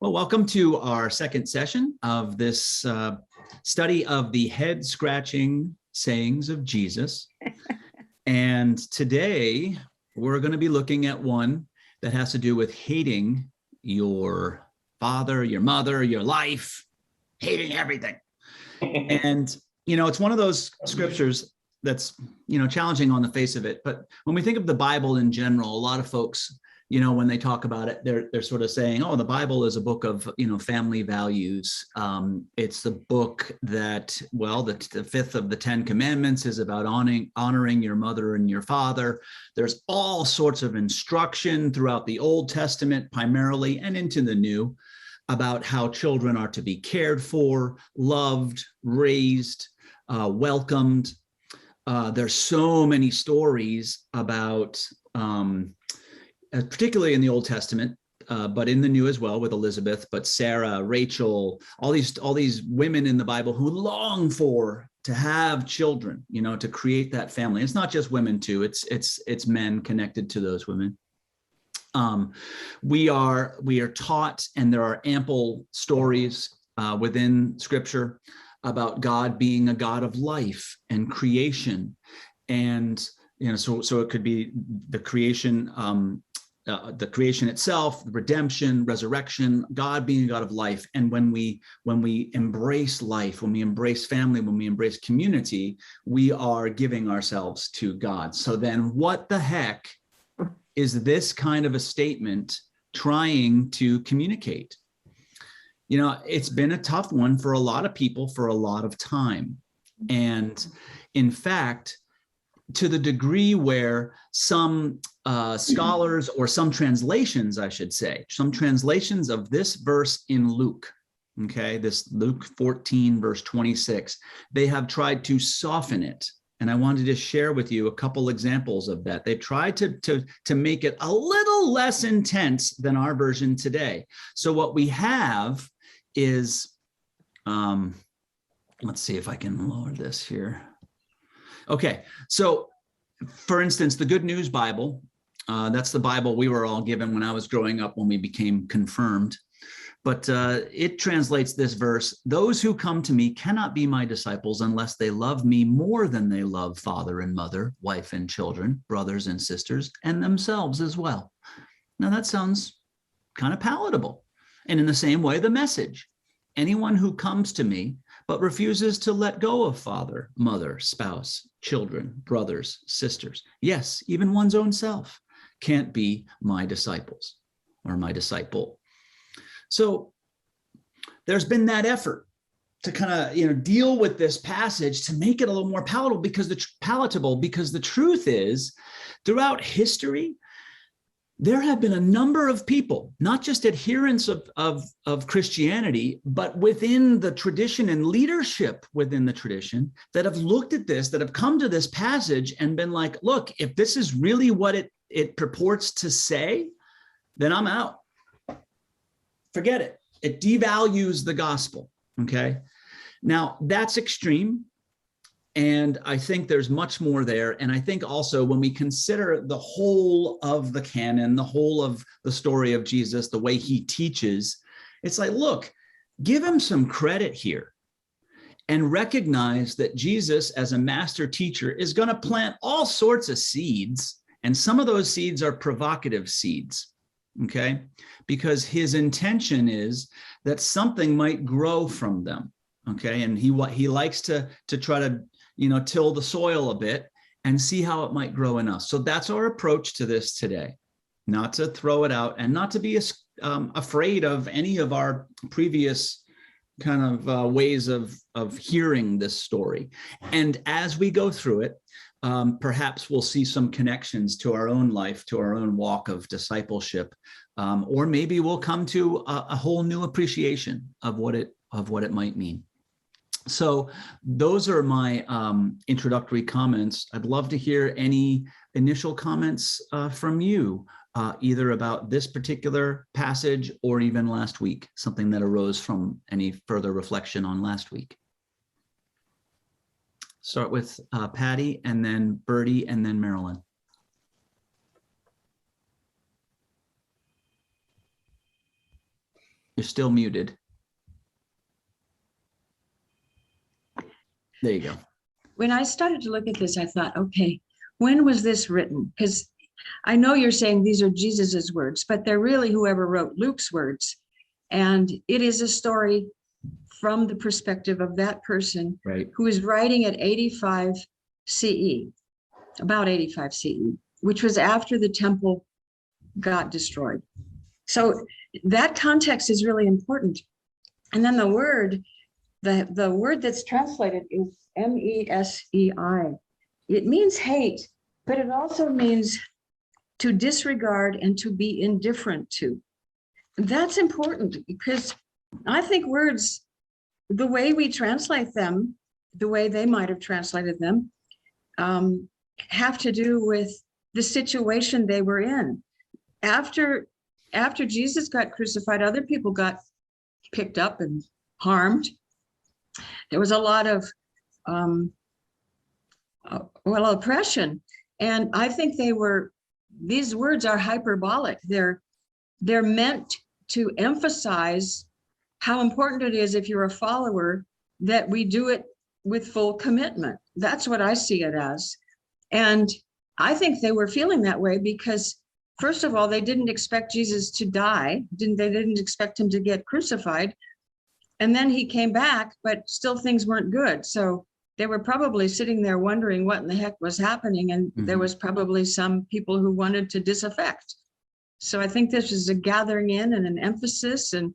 Well, welcome to our second session of this study of the head-scratching sayings of Jesus. And today we're going to be looking at one that has to do with hating your father, your mother, your life, hating everything. And, it's one of those scriptures that's, challenging on the face of it. But when we think of the Bible in general, a lot of folks, when they talk about it, they're sort of saying, oh, the Bible is a book of, family values. It's the book that, the fifth of the 10 commandments is about honoring your mother and your father. There's all sorts of instruction throughout the Old Testament primarily and into the New about how children are to be cared for, loved, raised, welcomed. There's so many stories about particularly in the Old Testament, but in the New as well with Elizabeth, but Sarah, Rachel, all these women in the Bible who long to have children, to create that family. It's not just women too; it's men connected to those women. We are taught, and there are ample stories within Scripture about God being a God of life and creation, and so it could be the creation. The creation itself, the redemption, resurrection, God being a God of life. And when we embrace life, when we embrace family, when we embrace community, we are giving ourselves to God. So then what the heck is this kind of a statement trying to communicate? It's been a tough one for a lot of people for a lot of time. And in fact, to the degree where some scholars, or some translations, I should say, some translations of this verse in Luke, this Luke 14, verse 26, they have tried to soften it. And I wanted to share with you a couple examples of that. They've tried to make it a little less intense than our version today. So what we have is, let's see if I can lower this here. Okay, so for instance, the Good News Bible, that's the Bible we were all given when I was growing up, when we became confirmed. But it translates this verse: those who come to me cannot be my disciples unless they love me more than they love father and mother, wife and children, brothers and sisters, and themselves as well. Now that sounds kind of palatable. And in the same way, the message: anyone who comes to me but refuses to let go of father, mother, spouse, children, brothers, sisters, yes, even one's own self, can't be my disciples or my disciple. So there's been that effort to kind of, deal with this passage to make it a little more palatable, because the truth is, throughout history, there have been a number of people, not just adherents of Christianity, but within the tradition and leadership within the tradition, that have looked at this, that have come to this passage and been like, look, if this is really what it purports to say, then I'm out. Forget it. It devalues the gospel, okay? Now, that's extreme. And I think there's much more there. And I think also when we consider the whole of the canon, the whole of the story of Jesus, the way he teaches, it's like, look, give him some credit here and recognize that Jesus, as a master teacher, is going to plant all sorts of seeds. And some of those seeds are provocative seeds, okay? Because his intention is that something might grow from them, okay? And he likes to try to till the soil a bit and see how it might grow in us. So that's our approach to this today, not to throw it out and not to be afraid of any of our previous kind of ways of hearing this story. And as we go through it, perhaps we'll see some connections to our own life, to our own walk of discipleship, or maybe we'll come to a whole new appreciation of what it might mean. So those are my introductory comments. I'd love to hear any initial comments from you, either about this particular passage or even last week, something that arose from any further reflection on last week. Start with Patty, and then Bertie, and then Marilyn. You're still muted. There you go. When I started to look at this, I thought, okay, when was this written? Because I know you're saying these are Jesus's words, but they're really whoever wrote Luke's words. And it is a story from the perspective of that person, right, who is writing at 85 CE, about 85 CE, which was after the temple got destroyed. So that context is really important. And then the word that's translated is MESEI. It means hate, but it also means to disregard and to be indifferent to. That's important, because I think words, the way we translate them, the way they might have translated them, have to do with the situation they were in. After Jesus got crucified, other people got picked up and harmed. There was a lot of oppression, and I think these words are hyperbolic. They're meant to emphasize how important it is, if you're a follower, that we do it with full commitment. That's what I see it as. And I think they were feeling that way because, first of all, they didn't expect Jesus to die. They didn't expect him to get crucified. And then he came back, but still things weren't good. So they were probably sitting there wondering what in the heck was happening. And there was probably some people who wanted to disaffect. So I think this is a gathering in and an emphasis. And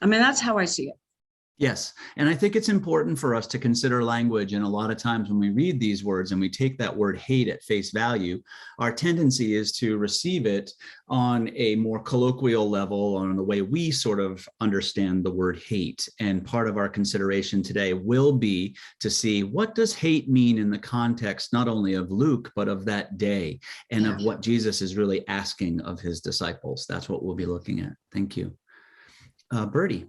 I mean, that's how I see it. Yes. And I think it's important for us to consider language. And a lot of times when we read these words and we take that word hate at face value, our tendency is to receive it on a more colloquial level, on the way we sort of understand the word hate. And part of our consideration today will be to see, what does hate mean in the context, not only of Luke, but of that day, and of what Jesus is really asking of his disciples. That's what we'll be looking at. Thank you. Bertie.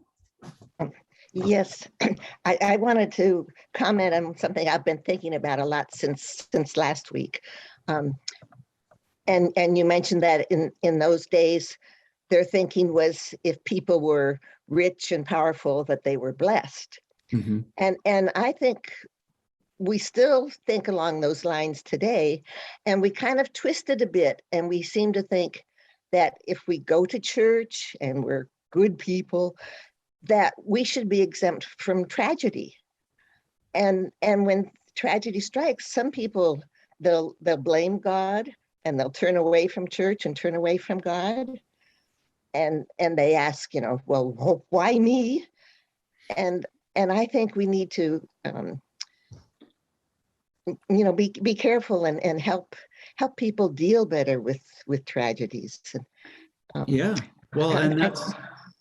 Yes, I wanted to comment on something I've been thinking about a lot since last week. And you mentioned that in those days, their thinking was if people were rich and powerful, that they were blessed. Mm-hmm. And I think we still think along those lines today, and we kind of twist it a bit, and we seem to think that if we go to church and we're good people, that we should be exempt from tragedy. And when tragedy strikes, some people, they'll blame God, and they'll turn away from church and turn away from God. And they ask, well, why me? And I think we need to, be careful and help people deal better with tragedies. Yeah, well, and that's,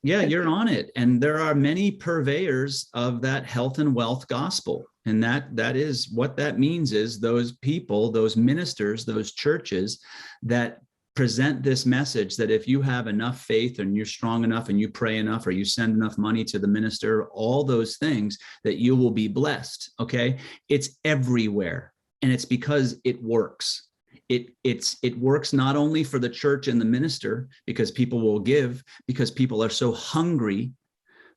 yeah, you're on it. And there are many purveyors of that health and wealth gospel. And that is what that means, is those people, those ministers, those churches that present this message that if you have enough faith and you're strong enough and you pray enough or you send enough money to the minister, all those things, that you will be blessed. Okay. It's everywhere. And it's because it works. It works not only for the church and the minister, because people will give, because people are so hungry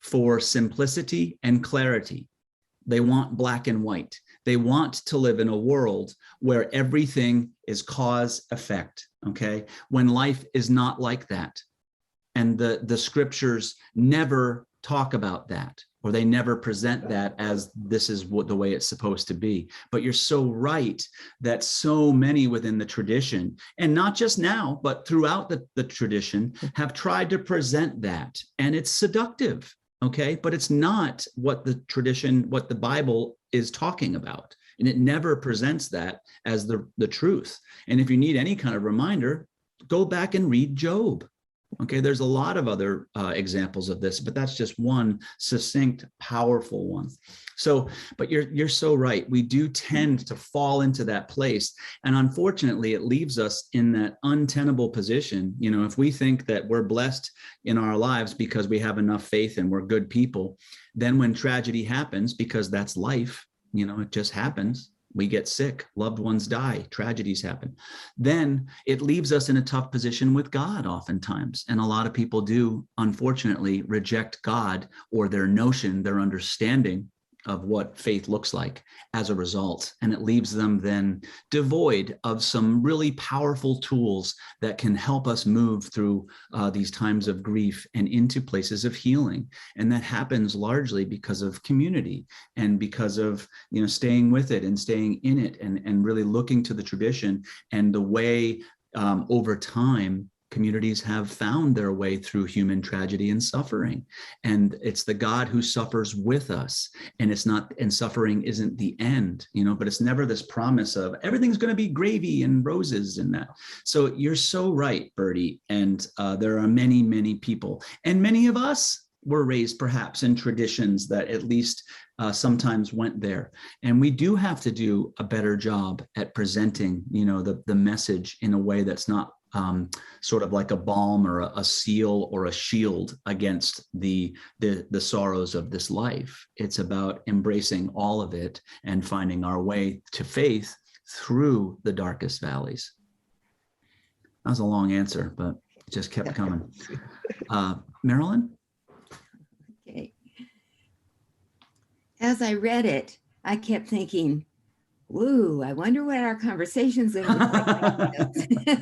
for simplicity and clarity. They want black and white. They want to live in a world where everything is cause effect, okay? When life is not like that. And the scriptures never talk about that, or they never present that as this is what the way it's supposed to be. But you're so right that so many within the tradition, and not just now, but throughout the tradition, have tried to present that. And it's seductive, okay? But it's not what the tradition, what the Bible is talking about. And it never presents that as the truth. And if you need any kind of reminder, go back and read Job. Okay, there's a lot of other examples of this, but that's just one succinct, powerful one. So, but you're so right. We do tend to fall into that place. And unfortunately, it leaves us in that untenable position. If we think that we're blessed in our lives because we have enough faith and we're good people, then when tragedy happens, because that's life, it just happens, we get sick, loved ones die, tragedies happen, then it leaves us in a tough position with God oftentimes. And a lot of people do, unfortunately, reject God or their notion, their understanding of what faith looks like as a result. And it leaves them then devoid of some really powerful tools that can help us move through these times of grief and into places of healing. And that happens largely because of community and because of, staying with it and staying in it and really looking to the tradition and the way over time communities have found their way through human tragedy and suffering. And it's the God who suffers with us. And suffering isn't the end, but it's never this promise of everything's going to be gravy and roses and that. So you're so right, Bertie. And there are many, many people, and many of us were raised perhaps in traditions that at least sometimes went there. And we do have to do a better job at presenting, the message in a way that's not sort of like a balm or a seal or a shield against the sorrows of this life. It's about embracing all of it and finding our way to faith through the darkest valleys. That was a long answer, but it just kept coming. Marilyn? Okay. As I read it, I kept thinking, woo, I wonder what our conversation's going to look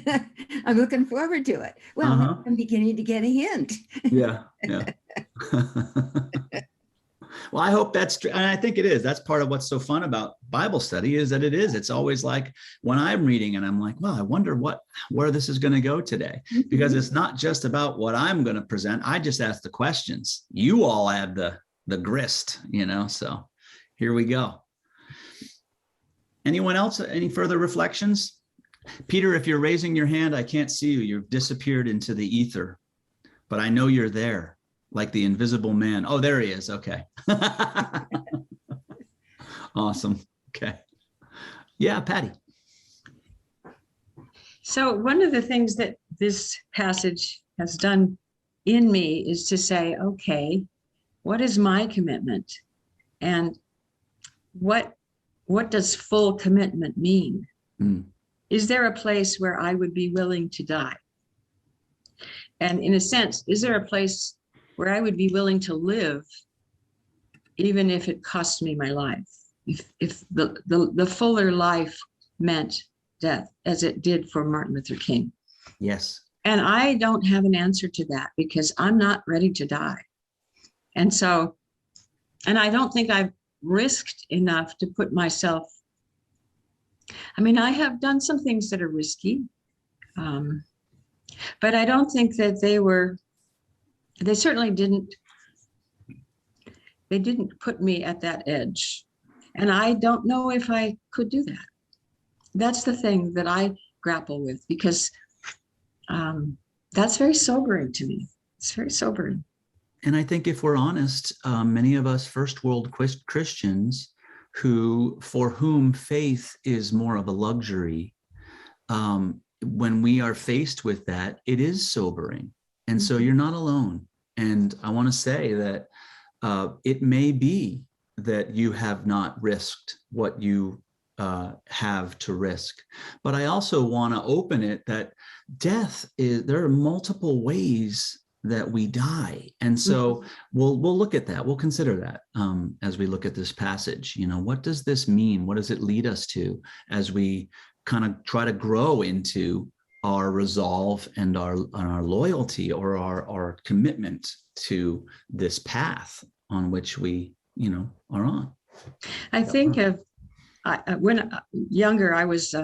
like. I'm looking forward to it. Well, I'm beginning to get a hint. Yeah. Well, I hope that's true. And I think it is. That's part of what's so fun about Bible study is that it's always like when I'm reading and I'm like, well, I wonder where this is going to go today, because it's not just about what I'm going to present. I just ask the questions. You all add the grist, so here we go. Anyone else? Any further reflections? Peter, if you're raising your hand, I can't see you. You've disappeared into the ether, but I know you're there, like the invisible man. Oh, there he is. Okay. Awesome. Okay. Yeah, Patty. So one of the things that this passage has done in me is to say, okay, what is my commitment? And what does full commitment mean? Is there a place where I would be willing to die? And in a sense, is there a place where I would be willing to live, even if it cost me my life? If the fuller life meant death, as it did for Martin Luther King. Yes. And I don't have an answer to that because I'm not ready to die. And I don't think I've risked enough to put myself. I have done some things that are risky, but I don't think that they certainly didn't put me at that edge. And I don't know if I could do that. That's the thing that I grapple with, because that's very sobering to me. It's very sobering. And I think if we're honest, many of us first world Christians for whom faith is more of a luxury, when we are faced with that, it is sobering. And so you're not alone. And I want to say that it may be that you have not risked what you have to risk. But I also want to open it that there are multiple ways that we die. And so we'll look at that. We'll consider that as we look at this passage. What does this mean? What does it lead us to as we kind of try to grow into our resolve and our loyalty or our commitment to this path on which we, are on? I think when younger, I was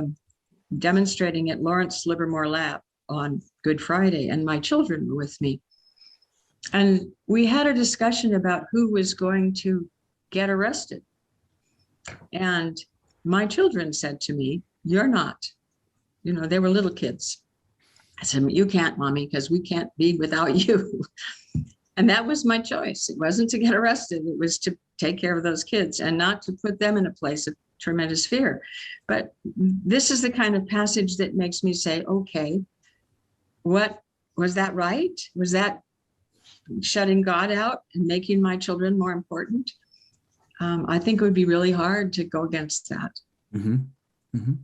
demonstrating at Lawrence Livermore Lab on Good Friday, and my children were with me. And we had a discussion about who was going to get arrested. And my children said to me, "You're not." They were little kids. I said, "You can't, Mommy, because we can't be without you." And that was my choice. It wasn't to get arrested. It was to take care of those kids and not to put them in a place of tremendous fear. But this is the kind of passage that makes me say, okay, what was that right? Was that shutting God out and making my children more important? I think it would be really hard to go against that. Mhm. Mhm.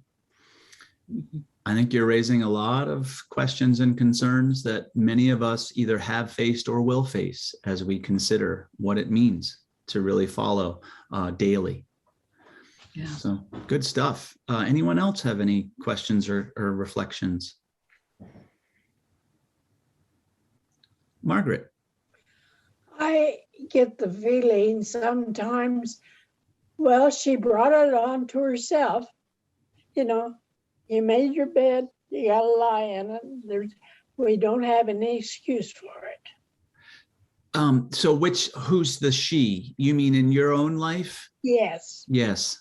I think you're raising a lot of questions and concerns that many of us either have faced or will face as we consider what it means to really follow daily. Yeah. So good stuff. Anyone else have any questions or reflections? Margaret. I get the feeling sometimes, well, she brought it on to herself. You know, you made your bed, you got to lie in it. We don't have any excuse for it. So who's the she? You mean in your own life? Yes. Yes.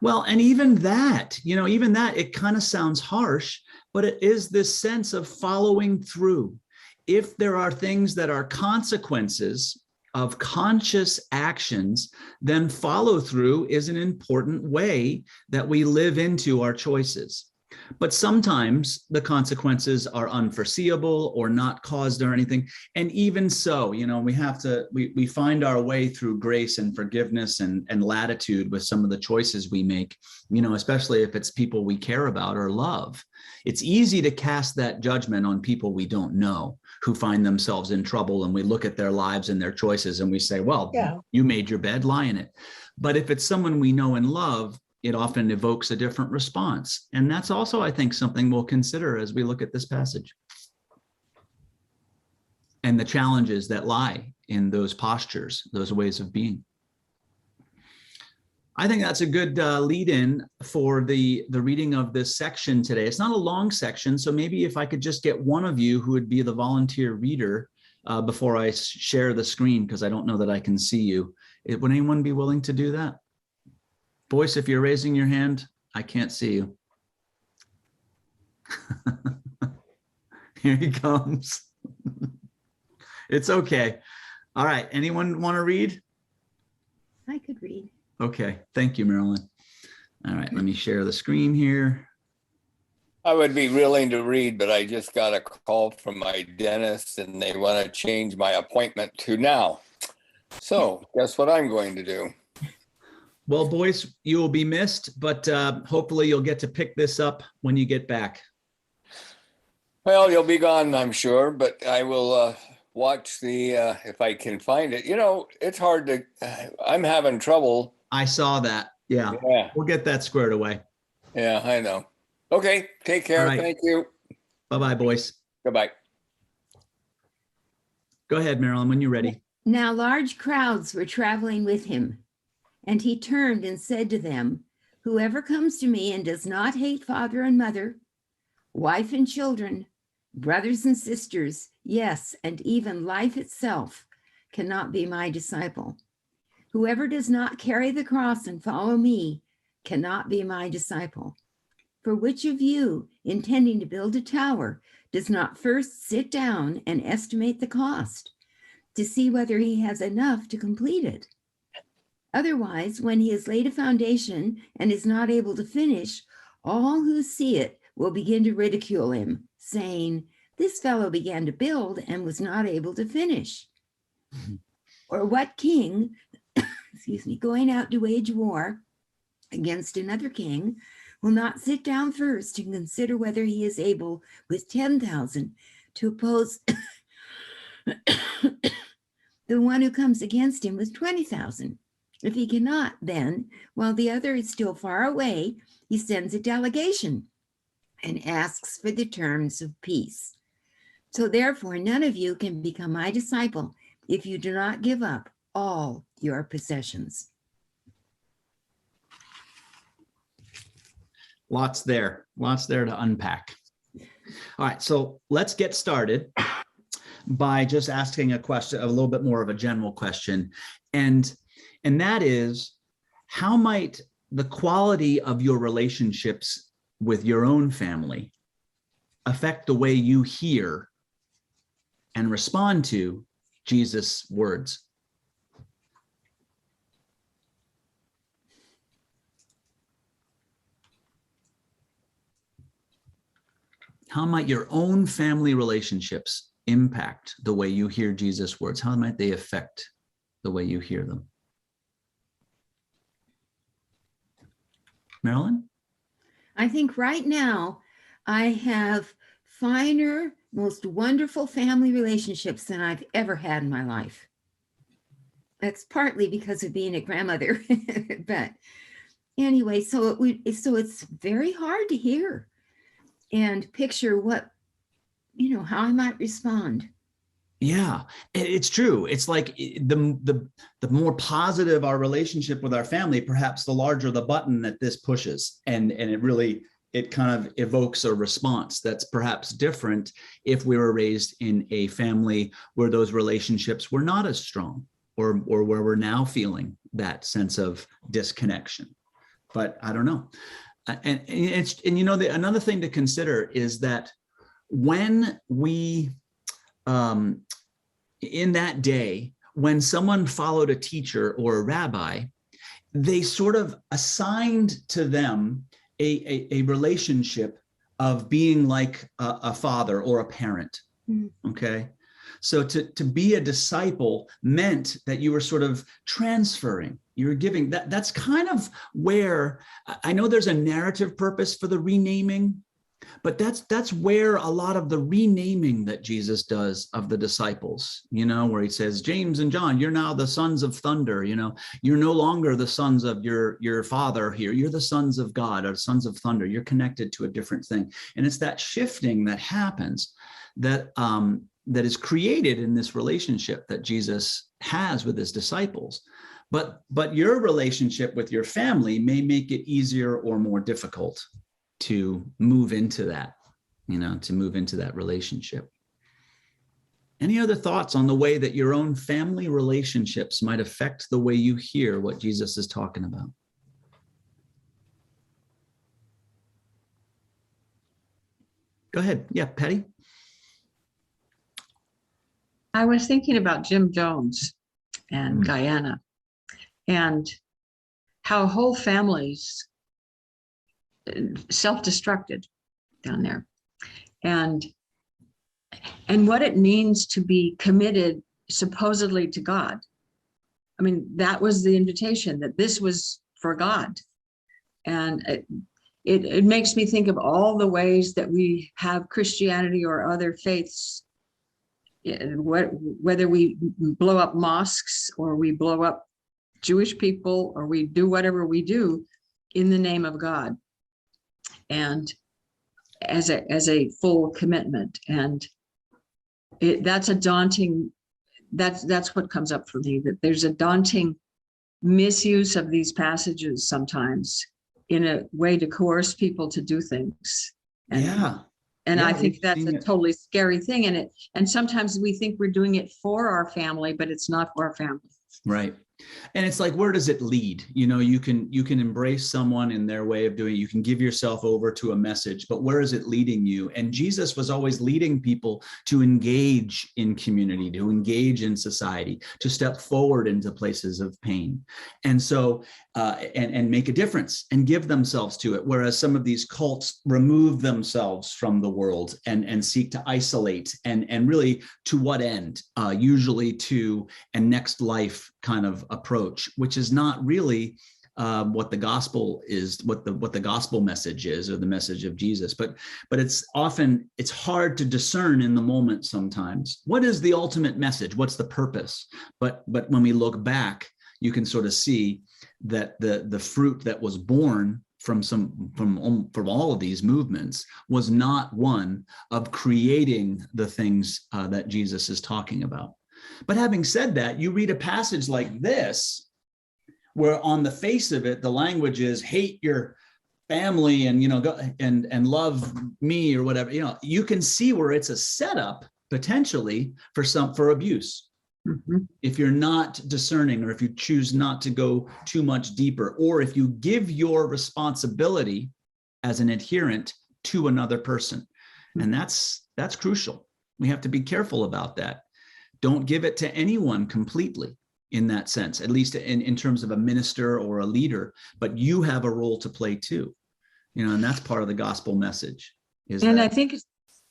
Well, and even that, it kind of sounds harsh, but it is this sense of following through. If there are things that are consequences of conscious actions, then follow through is an important way that we live into our choices. But sometimes the consequences are unforeseeable or not caused or anything. And even so, we find our way through grace and forgiveness and latitude with some of the choices we make, especially if it's people we care about or love. It's easy to cast that judgment on people we don't know who find themselves in trouble. And we look at their lives and their choices and we say, well, Yeah. you made your bed, lie in it. But if it's someone we know and love, it often evokes a different response. And that's also, I think, something we'll consider as we look at this passage and the challenges that lie in those postures, those ways of being. I think that's a good lead in for the reading of this section today. It's not a long section, so maybe if I could just get one of you who would be the volunteer reader before I share the screen, because I don't know that I can see you. Would anyone be willing to do that? Boyce, if you're raising your hand, I can't see you. Here he comes. It's okay. All right. Anyone want to read? I could read. Okay. Thank you, Marilyn. All right. Let me share the screen here. I would be willing to read, but I just got a call from my dentist and they want to change my appointment to now. So guess what I'm going to do? Well, Boyce, you will be missed, but hopefully you'll get to pick this up when you get back. Well, you'll be gone, I'm sure, but I will watch if I can find it. It's hard to, I'm having trouble. I saw that. Yeah. Yeah, We'll get that squared away. yeah, I know. Okay, take care. All right. Thank you. Bye-bye, Boyce. Goodbye. Go ahead, Marilyn, when you're ready. Now large crowds were traveling with him, and he turned and said to them, whoever comes to me and does not hate father and mother, wife and children, brothers and sisters, yes, and even life itself, cannot be my disciple. Whoever does not carry the cross and follow me cannot be my disciple. For which of you, intending to build a tower, does not first sit down and estimate the cost to see whether he has enough to complete it? Otherwise, when he has laid a foundation and is not able to finish, all who see it will begin to ridicule him, saying, this fellow began to build and was not able to finish. Or what king, going out to wage war against another king, will not sit down first and consider whether he is able with 10,000 to oppose the one who comes against him with 20,000. If he cannot, then, while the other is still far away, he sends a delegation and asks for the terms of peace. So therefore, none of you can become my disciple if you do not give up all your possessions. Lots there to unpack. All right, so let's get started by just asking a question, a little bit more of a general question. And that is, how might the quality of your relationships with your own family affect the way you hear and respond to Jesus' words? How might your own family relationships impact the way you hear Jesus' words? How might they affect the way you hear them? Marilyn? I think right now I have finer, most wonderful family relationships than I've ever had in my life. That's partly because of being a grandmother, but anyway, so it's very hard to hear and picture what, how I might respond. Yeah, it's true. It's like the more positive our relationship with our family, perhaps the larger the button that this pushes, and it kind of evokes a response that's perhaps different if we were raised in a family where those relationships were not as strong, or where we're now feeling that sense of disconnection. But I don't know. Another thing to consider is that when we in that day, when someone followed a teacher or a rabbi, they sort of assigned to them a relationship of being like a father or a parent. Okay. So to be a disciple meant that you were sort of transferring, you were giving. That's kind of where, I know there's a narrative purpose for the renaming, but that's where a lot of the renaming that Jesus does of the disciples, where he says, James and John, you're now the sons of thunder, you're no longer the sons of your father here. You're the sons of God, or sons of thunder. You're connected to a different thing. And it's that shifting that happens that is created in this relationship that Jesus has with his disciples. But your relationship with your family may make it easier or more difficult to move into that, to move into that relationship. Any other thoughts on the way that your own family relationships might affect the way you hear what Jesus is talking about? Go ahead. Yeah, Patty. I was thinking about Jim Jones and Guyana, and how whole families self-destructed down there, and what it means to be committed supposedly to God. I mean, that was the invitation, that this was for God. And it makes me think of all the ways that we have Christianity or other faiths, whether we blow up mosques or we blow up Jewish people, or we do whatever we do in the name of God, and as a full commitment. And that's a daunting, that's what comes up for me, that there's a daunting misuse of these passages sometimes in a way to coerce people to do things. And I think that's a totally scary thing. And sometimes we think we're doing it for our family, but it's not for our family. Right. And it's like, where does it lead? You can embrace someone in their way of doing it. You can give yourself over to a message, but where is it leading you? And Jesus was always leading people to engage in community, to engage in society, to step forward into places of pain. And so, and make a difference and give themselves to it. Whereas some of these cults remove themselves from the world and seek to isolate, and really to what end? Usually to a next life kind of approach, which is not really what the gospel is, what the gospel message is, or the message of Jesus. But it's hard to discern in the moment sometimes. What is the ultimate message? What's the purpose? But when we look back, you can sort of see that the fruit that was born from all of these movements was not one of creating the things that Jesus is talking about. But having said that, you read a passage like this, where on the face of it, the language is hate your family and, go and love me or whatever. You can see where it's a setup potentially for abuse. Mm-hmm. If you're not discerning, or if you choose not to go too much deeper, or if you give your responsibility as an adherent to another person. And that's crucial. We have to be careful about that. Don't give it to anyone completely in that sense, at least in terms of a minister or a leader, but you have a role to play too, and that's part of the gospel message. I think,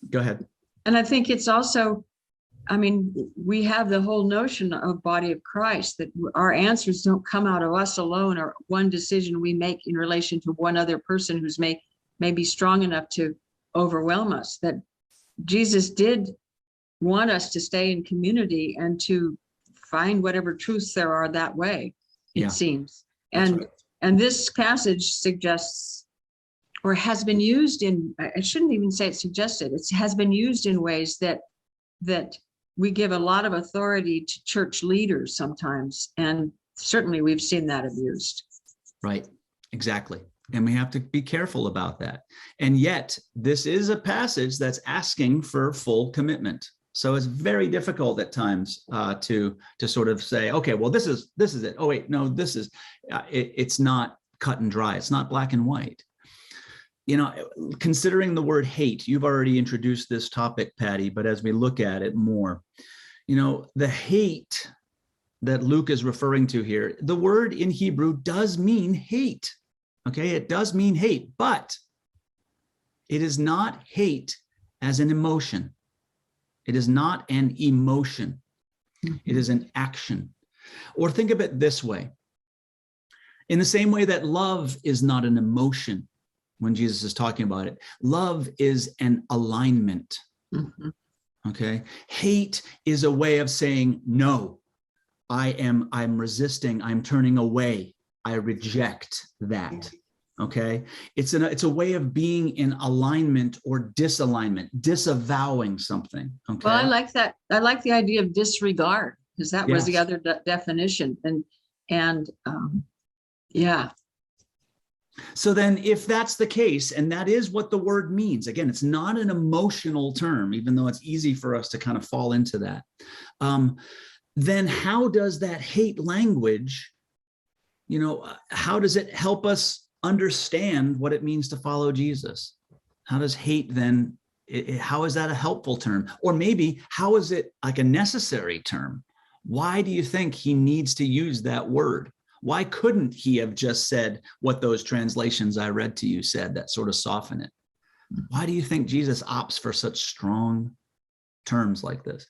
go ahead. And I think it's also I mean, we have the whole notion of body of Christ, that our answers don't come out of us alone or one decision we make in relation to one other person who's may be strong enough to overwhelm us. That Jesus did want us to stay in community and to find whatever truths there are that way, Yeah, it seems. that's And right. and this passage suggests, or has been used in, I shouldn't even say it suggested, it has been used in ways that we give a lot of authority to church leaders sometimes, and certainly we've seen that abused. Right, exactly. And we have to be careful about that. And yet, this is a passage that's asking for full commitment. So it's very difficult at times to sort of say, okay, well, this is it. Oh wait, no, this is it's not cut and dry. It's not black and white. You know, considering the word hate, you've already introduced this topic, Patty, but as we look at it more, you know, the hate that Luke is referring to here, the word in Hebrew does mean hate. Okay, it does mean hate, but it is not hate as an emotion. It is not an emotion. It is an action. Or think of it this way. In the same way that love is not an emotion, when Jesus is talking about it, love is an alignment. Mhm. Okay. Hate is a way of saying, no, I'm resisting, I'm turning away, I reject that. Okay. It's a way of being in alignment or disalignment, disavowing something. Okay. Well, I like that. I like the idea of disregard, because that was the Yes. other definition. And yeah. So then if that's the case, and that is what the word means, again, it's not an emotional term, even though it's easy for us to kind of fall into that. Then how does that hate language, you know, how does it help us understand what it means to follow Jesus? How does hate then, how is that a helpful term? Or maybe how is it like a necessary term? Why do you think he needs to use that word? Why couldn't he have just said what those translations I read to you said that sort of soften it? Why do you think Jesus opts for such strong terms like this?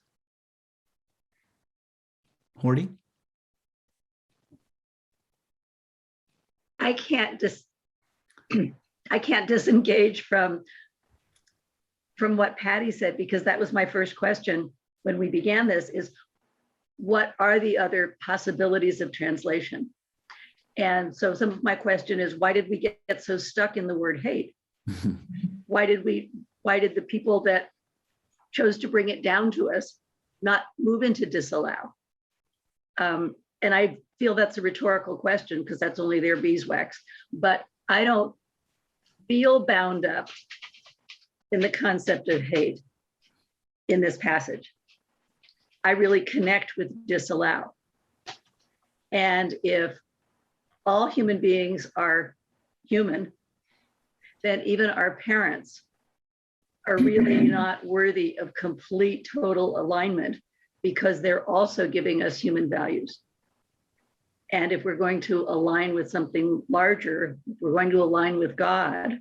Horty? I can't disengage from what Patty said, because that was my first question when we began this, is what are the other possibilities of translation? And so some of my question is, why did we get so stuck in the word hate? Why did the people that chose to bring it down to us not move into disallow? And I feel that's a rhetorical question, because that's only their beeswax, but I don't feel bound up in the concept of hate in this passage. I really connect with disallow. And if all human beings are human, then even our parents are really not worthy of complete total alignment, because they're also giving us human values. And if we're going to align with something larger, if we're going to align with God,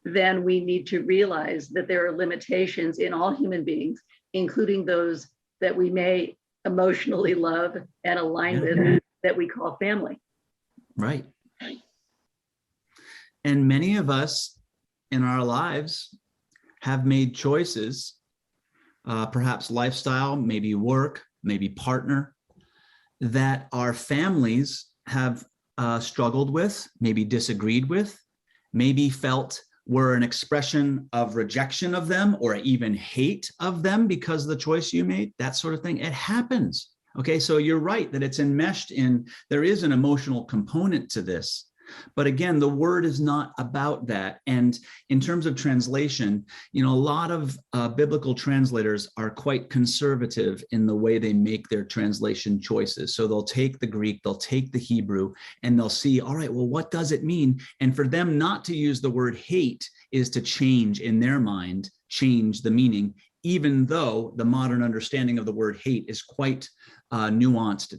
then we need to realize that there are limitations in all human beings, including those that we may emotionally love and align with, that we call family. Right. And many of us in our lives have made choices, perhaps lifestyle, maybe work, maybe partner, that our families have struggled with, maybe disagreed with, maybe felt were an expression of rejection of them or even hate of them because of the choice you made, that sort of thing. It happens. Okay, so you're right that it's enmeshed in, there is an emotional component to this. But again, the word is not about that. And in terms of translation, you know, a lot of biblical translators are quite conservative in the way they make their translation choices. So they'll take the Greek, they'll take the Hebrew, and they'll see, all right, well, what does it mean? And for them not to use the word hate is to change, in their mind, change the meaning, even though the modern understanding of the word hate is quite nuanced.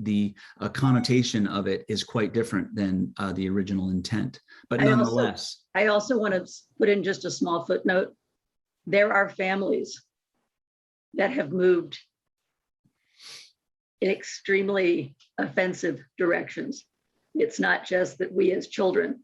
The connotation of it is quite different than the original intent. But nonetheless. I also want to put in just a small footnote. There are families that have moved in extremely offensive directions. It's not just that we as children,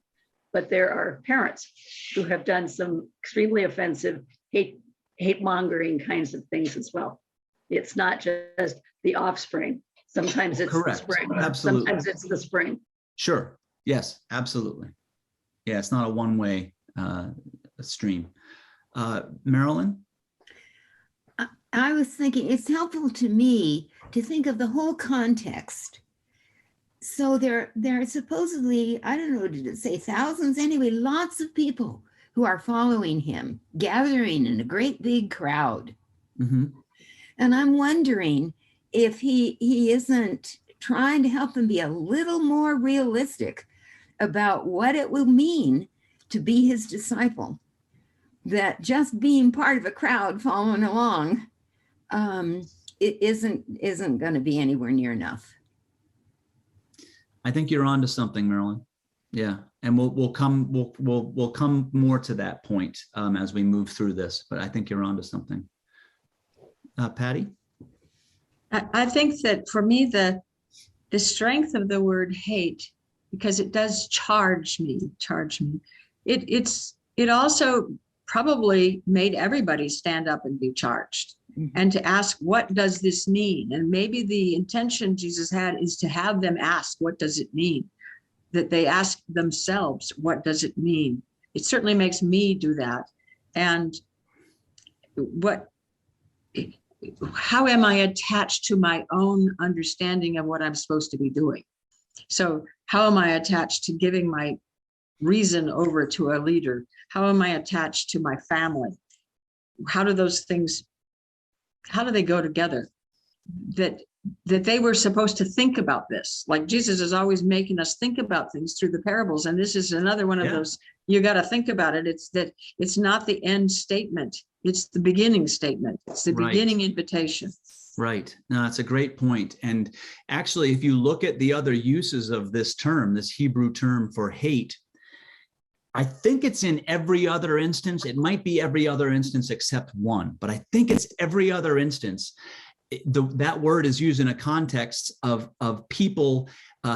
but there are parents who have done some extremely offensive hate mongering kinds of things as well. It's not just the offspring. Sometimes it's Correct. the spring. Absolutely. Sometimes it's the spring. Sure. Yes, absolutely. Yeah, it's not a one-way stream. Marilyn? I was thinking it's helpful to me to think of the whole context. So there are supposedly, I don't know, did it say thousands? Anyway, lots of people who are following him, gathering in a great big crowd. Mm-hmm. And I'm wondering if he isn't trying to help them be a little more realistic about what it will mean to be his disciple. That just being part of a crowd following along, it isn't going to be anywhere near enough. I think you're onto something, Marilyn. Yeah, and we'll come more to that point as we move through this. But I think you're onto something. Patty? I think that for me, the strength of the word hate, because it does charge me. It also probably made everybody stand up and be charged and to ask, what does this mean? And maybe the intention Jesus had is to have them ask, what does it mean? That they ask themselves, what does it mean? It certainly makes me do that. And how am I attached to my own understanding of what I'm supposed to be doing? So how am I attached to giving my reason over to a leader? How am I attached to my family? How do those things, how do they go together? That they were supposed to think about this. Like Jesus is always making us think about things through the parables. And this is another one of those, you got to think about it. It's that it's not the end statement. It's the beginning statement. It's the beginning invitation. Right. No, that's a great point. And actually, if you look at the other uses of this term, this Hebrew term for hate, I think it's in every other instance. It might be every other instance except one, but I think it's every other instance. That word is used in a context of people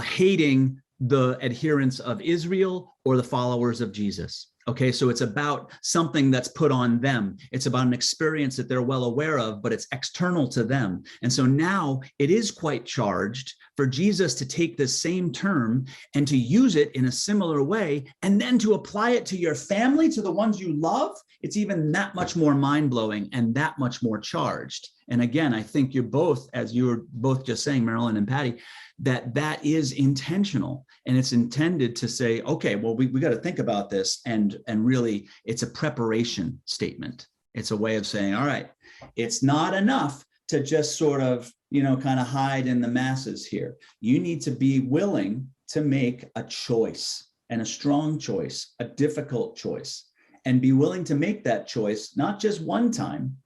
hating the adherents of Israel or the followers of Jesus. Okay, so it's about something that's put on them. It's about an experience that they're well aware of, but it's external to them. And so now it is quite charged for Jesus to take this same term and to use it in a similar way, and then to apply it to your family, to the ones you love. It's even that much more mind-blowing and that much more charged. And again, I think you're both, as you were both just saying, Marilyn and Patty, that is intentional, and it's intended to say, okay, well, we got to think about this, and really it's a preparation statement. It's a way of saying, all right, it's not enough to just sort of, kind of hide in the masses here. You need to be willing to make a choice, and a strong choice, a difficult choice, and be willing to make that choice, not just one time,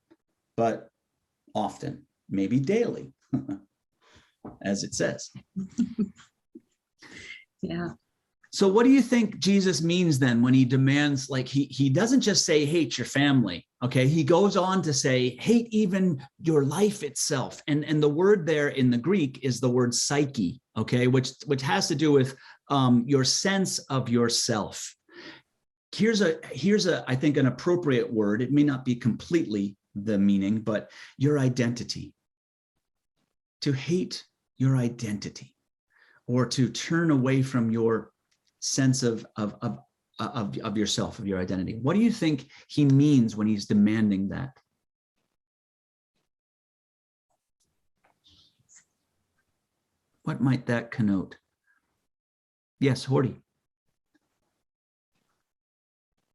but often, maybe daily. As it says. Yeah. So what do you think Jesus means then when he demands, like he doesn't just say hate your family, okay? He goes on to say hate even your life itself. And the word there in the Greek is the word psyche, okay? Which has to do with your sense of yourself. Here's a I think an appropriate word. It may not be completely the meaning, but your identity. To hate your identity, or to turn away from your sense of yourself, of your identity. What do you think he means when he's demanding that? What might that connote? Yes, Horty.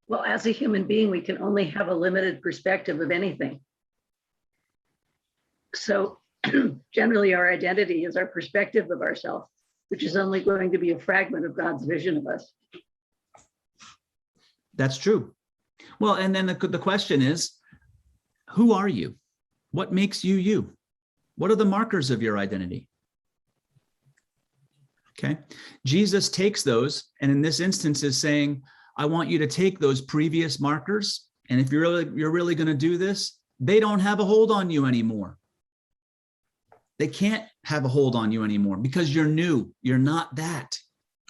Well, as a human being, we can only have a limited perspective of anything. So generally, our identity is our perspective of ourselves, which is only going to be a fragment of God's vision of us. That's true. Well, and then the question is, who are you? What makes you you? What are the markers of your identity? Okay. Jesus takes those, and in this instance is saying, I want you to take those previous markers, and if you're really going to do this, they don't have a hold on you anymore. They can't have a hold on you anymore because you're new. You're not that.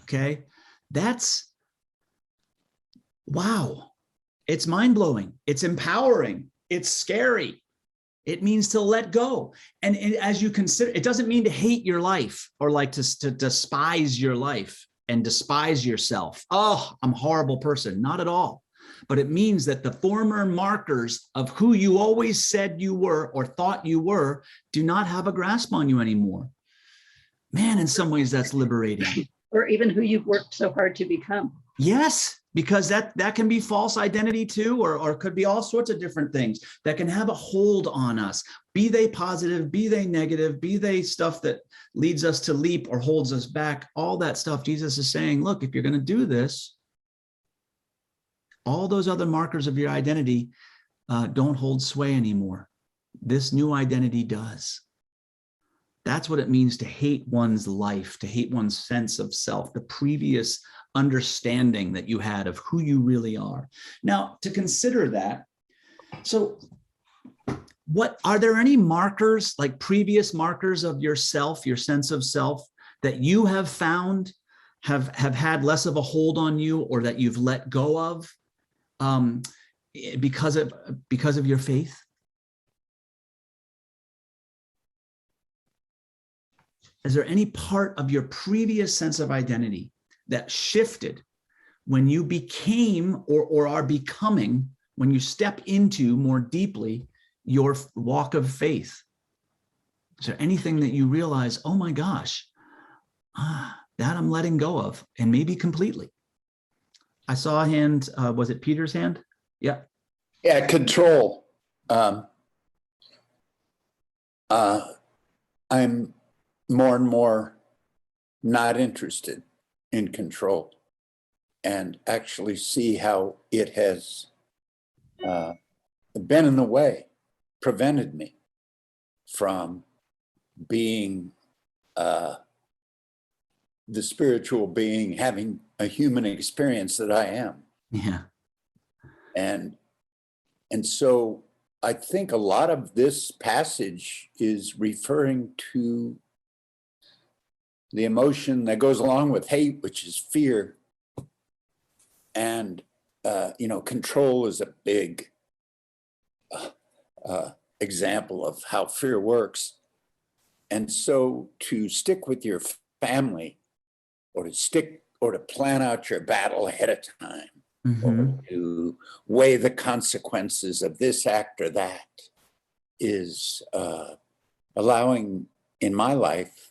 Okay. That's, wow. It's mind-blowing. It's empowering. It's scary. It means to let go. And as you consider, it doesn't mean to hate your life or like to despise your life and despise yourself. Oh, I'm a horrible person. Not at all. But it means that the former markers of who you always said you were or thought you were do not have a grasp on you anymore. Man, in some ways that's liberating. Or even who you've worked so hard to become. Yes, because that can be false identity too, or could be all sorts of different things that can have a hold on us. Be they positive, be they negative, be they stuff that leads us to leap or holds us back, all that stuff. Jesus is saying, look, if you're going to do this, all those other markers of your identity don't hold sway anymore. This new identity does. That's what it means to hate one's life, to hate one's sense of self, the previous understanding that you had of who you really are. Now, to consider that, so what are there any markers, like previous markers of yourself, your sense of self, that you have found have had less of a hold on you, or that you've let go of because of your faith? Is there any part of your previous sense of identity that shifted when you became or are becoming, when you step into more deeply your walk of faith? Is there anything that you realize, oh my gosh, that I'm letting go of, and maybe completely? I saw a hand, was it Peter's hand? Yeah. Yeah, control. I'm more and more not interested in control, and actually see how it has been in the way, prevented me from being the spiritual being, having a human experience that I am. Yeah. And so I think a lot of this passage is referring to the emotion that goes along with hate, which is fear. And, control is a big example of how fear works. And so to stick with your family, or to plan out your battle ahead of time, or to weigh the consequences of this act or that, is allowing, in my life,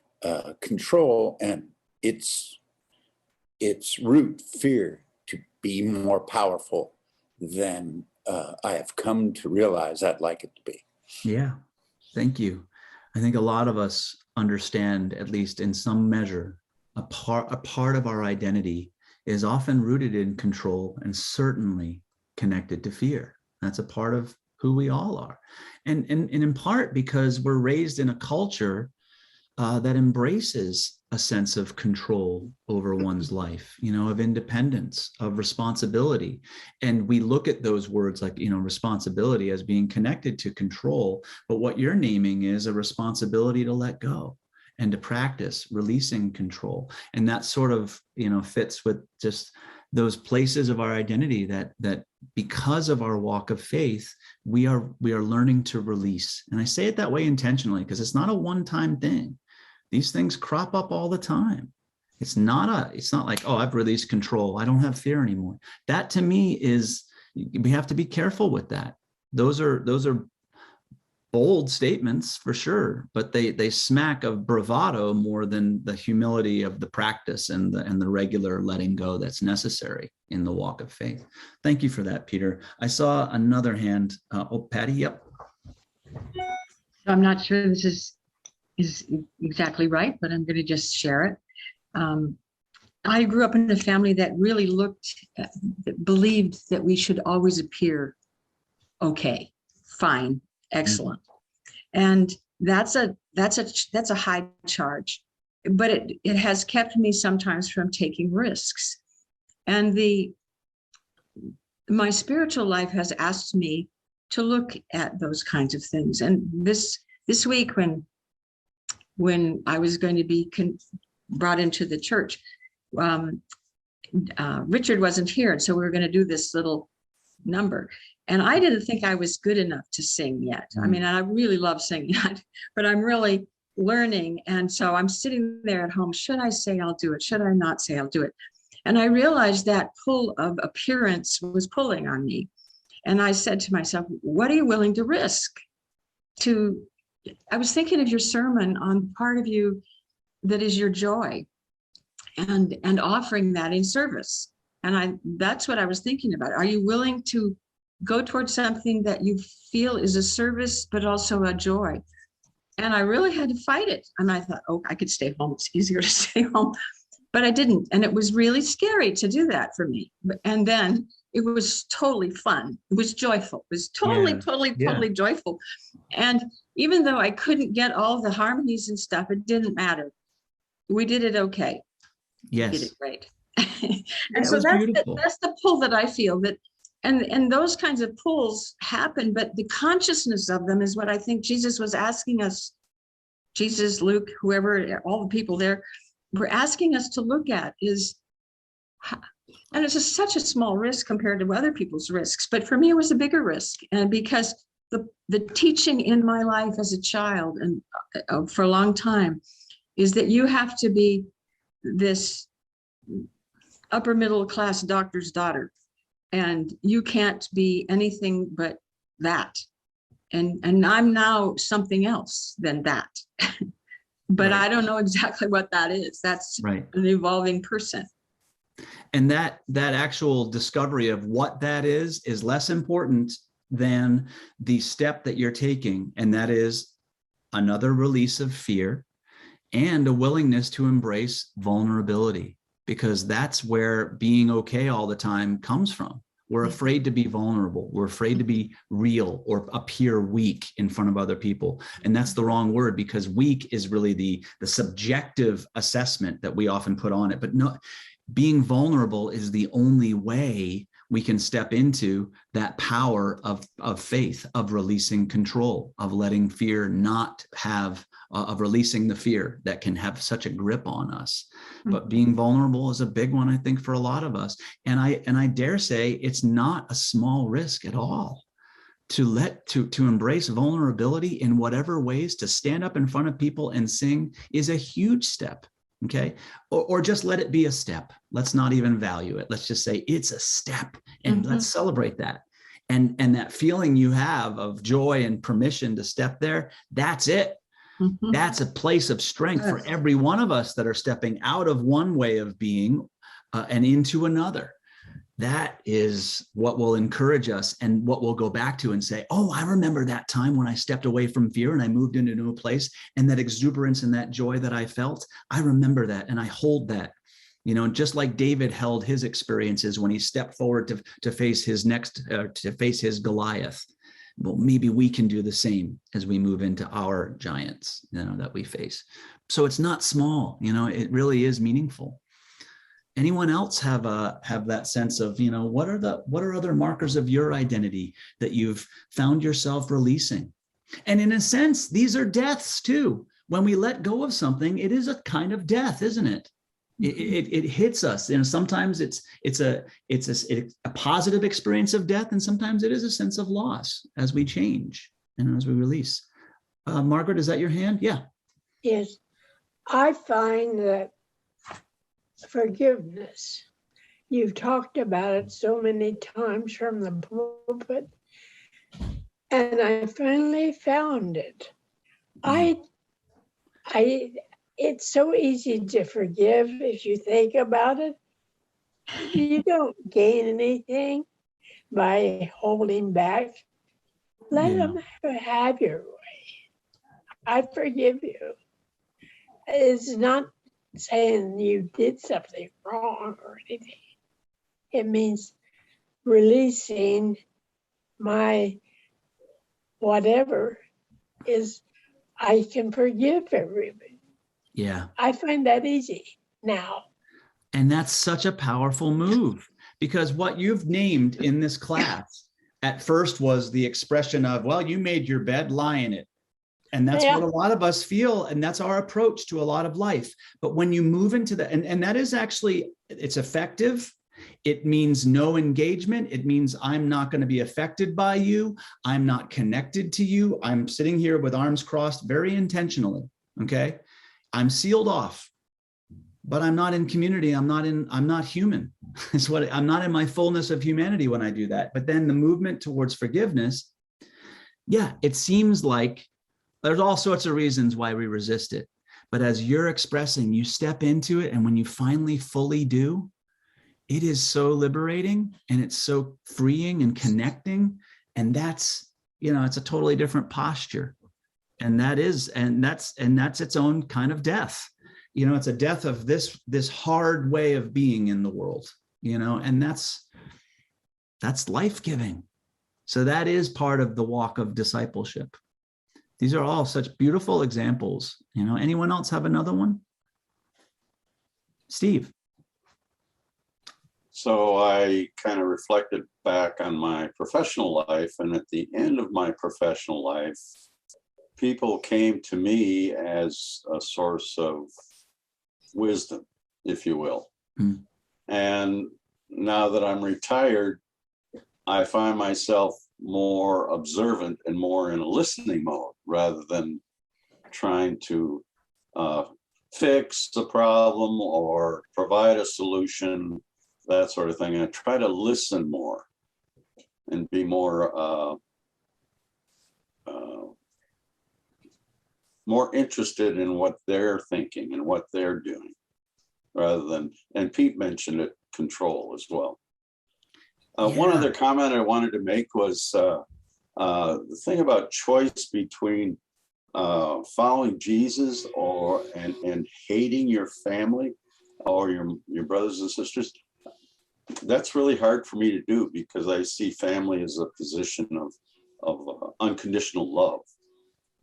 control and its root, fear, to be more powerful than I have come to realize I'd like it to be. Yeah, thank you. I think a lot of us understand, at least in some measure, a part of our identity is often rooted in control and certainly connected to fear. That's a part of who we all are. And in part because we're raised in a culture that embraces a sense of control over one's life, of independence, of responsibility. And we look at those words like, responsibility as being connected to control. But what you're naming is a responsibility to let go and to practice releasing control. And that sort of, fits with just those places of our identity that because of our walk of faith, we are learning to release. And I say it that way intentionally because it's not a one-time thing. These things crop up all the time. It's not like, oh, I've released control, I don't have fear anymore. That to me we have to be careful with that. Those are bold statements for sure, but they smack of bravado more than the humility of the practice and the regular letting go that's necessary in the walk of faith. Thank you for that, Peter. I saw another hand. Patty, yep. I'm not sure this is exactly right, but I'm going to just share it. I grew up in a family that really believed that we should always appear okay, fine, excellent. And that's a high charge, but it has kept me sometimes from taking risks. And my spiritual life has asked me to look at those kinds of things. And this week, when I was going to be brought into the church, Richard wasn't here, and so we were going to do this little number. And I didn't think I was good enough to sing yet. I mean, I really love singing, but I'm really learning. And so I'm sitting there at home. Should I say I'll do it? Should I not say I'll do it? And I realized that pull of appearance was pulling on me. And I said to myself, what are you willing to risk? I was thinking of your sermon on the part of you that is your joy, and offering that in service. And that's what I was thinking about. Are you willing to go towards something that you feel is a service, but also a joy? And I really had to fight it. And I thought, oh, I could stay home. It's easier to stay home. But I didn't. And it was really scary to do that for me. And then it was totally fun. It was joyful. It was totally joyful. And even though I couldn't get all the harmonies and stuff, it didn't matter. We did it okay. Yes. We did it great. That And so was that's beautiful. that's the pull that I feel, that and those kinds of pulls happen, but the consciousness of them is what I think Jesus was asking us. Jesus, Luke, whoever, all the people there were asking us to look at is, and it's such a small risk compared to other people's risks, but for me it was a bigger risk. And because the teaching in my life as a child and for a long time is that you have to be this upper middle class doctor's daughter, and you can't be anything but that. And I'm now something else than that. But Right. I don't know exactly what that is. That's Right. an evolving person. And that actual discovery of what that is less important than the step that you're taking. And that is another release of fear and a willingness to embrace vulnerability, because that's where being okay all the time comes from. We're afraid to be vulnerable. We're afraid to be real or appear weak in front of other people. And that's the wrong word, because weak is really the subjective assessment that we often put on it. But no, being vulnerable is the only way we can step into that power of faith, of releasing control, of letting fear not have, of releasing the fear that can have such a grip on us. But being vulnerable is a big one, I think, for a lot of us. And I dare say it's not a small risk at all to embrace vulnerability in whatever ways. To stand up in front of people and sing is a huge step. Okay. Or just let it be a step. Let's not even value it. Let's just say it's a step, and let's celebrate that. And that feeling you have of joy and permission to step there, that's it. That's a place of strength for every one of us that are stepping out of one way of being and into another. That is what will encourage us, and what we'll go back to and say, oh, I remember that time when I stepped away from fear and I moved into a new place, and that exuberance and that joy that I felt, I remember that and I hold that. You know, just like David held his experiences when he stepped forward to face his Goliath. Well, maybe we can do the same as we move into our giants, you know, that we face. So it's not small, you know, it really is meaningful. Anyone else have that sense of, you know, what are other markers of your identity that you've found yourself releasing? And in a sense, these are deaths too. When we let go of something, it is a kind of death, isn't it? It hits us. You know, sometimes it's a positive experience of death, and sometimes it is a sense of loss as we change and as we release. Margaret, is that your hand? Yeah. Yes, I find that forgiveness, you've talked about it so many times from the pulpit, and I finally found it. It's so easy to forgive if you think about it. You don't gain anything by holding back. Let them have your way. I forgive you. It's not saying you did something wrong or anything. It means releasing my whatever is, I can forgive everybody. Yeah. I find that easy now. And that's such a powerful move, because what you've named in this class at first was the expression of, well, you made your bed, lie in it. And that's what a lot of us feel. And that's our approach to a lot of life. But when you move into that, and that is actually, it's effective. It means no engagement. It means I'm not going to be affected by you. I'm not connected to you. I'm sitting here with arms crossed very intentionally. Okay. I'm sealed off, but I'm not in community. I'm not human. It's what I'm not in my fullness of humanity when I do that. But then the movement towards forgiveness, yeah, it seems like there's all sorts of reasons why we resist it. But as you're expressing, you step into it. And when you finally fully do, it is so liberating and it's so freeing and connecting. And that's, it's a totally different posture. And that's its own kind of death. It's a death of this hard way of being in the world, and that's life-giving. So that is part of the walk of discipleship. These are all such beautiful examples. Anyone else have another one? Steve. So I kind of reflected back on my professional life, and at the end of my professional life, people came to me as a source of wisdom, if you will. Mm. And now that I'm retired, I find myself more observant and more in a listening mode rather than trying to fix the problem or provide a solution, that sort of thing. I try to listen more and be more more interested in what they're thinking and what they're doing, rather than, and Pete mentioned it, control as well. One other comment I wanted to make was the thing about choice between following Jesus and hating your family or your brothers and sisters. That's really hard for me to do because I see family as a position of unconditional love.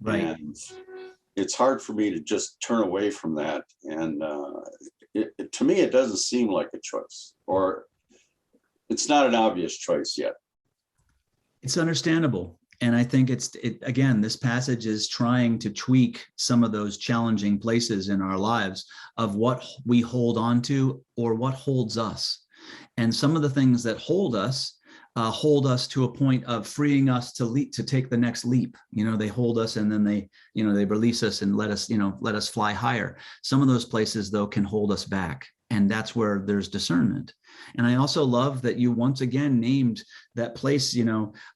Right. And it's hard for me to just turn away from that. And to me, it doesn't seem like a choice, or it's not an obvious choice yet. It's understandable. And I think again, this passage is trying to tweak some of those challenging places in our lives of what we hold on to or what holds us. And some of the things that hold us to a point of freeing us to take the next leap. They hold us and then they release us and let us fly higher. Some of those places though can hold us back. And that's where there's discernment. And I also love that you once again named that place,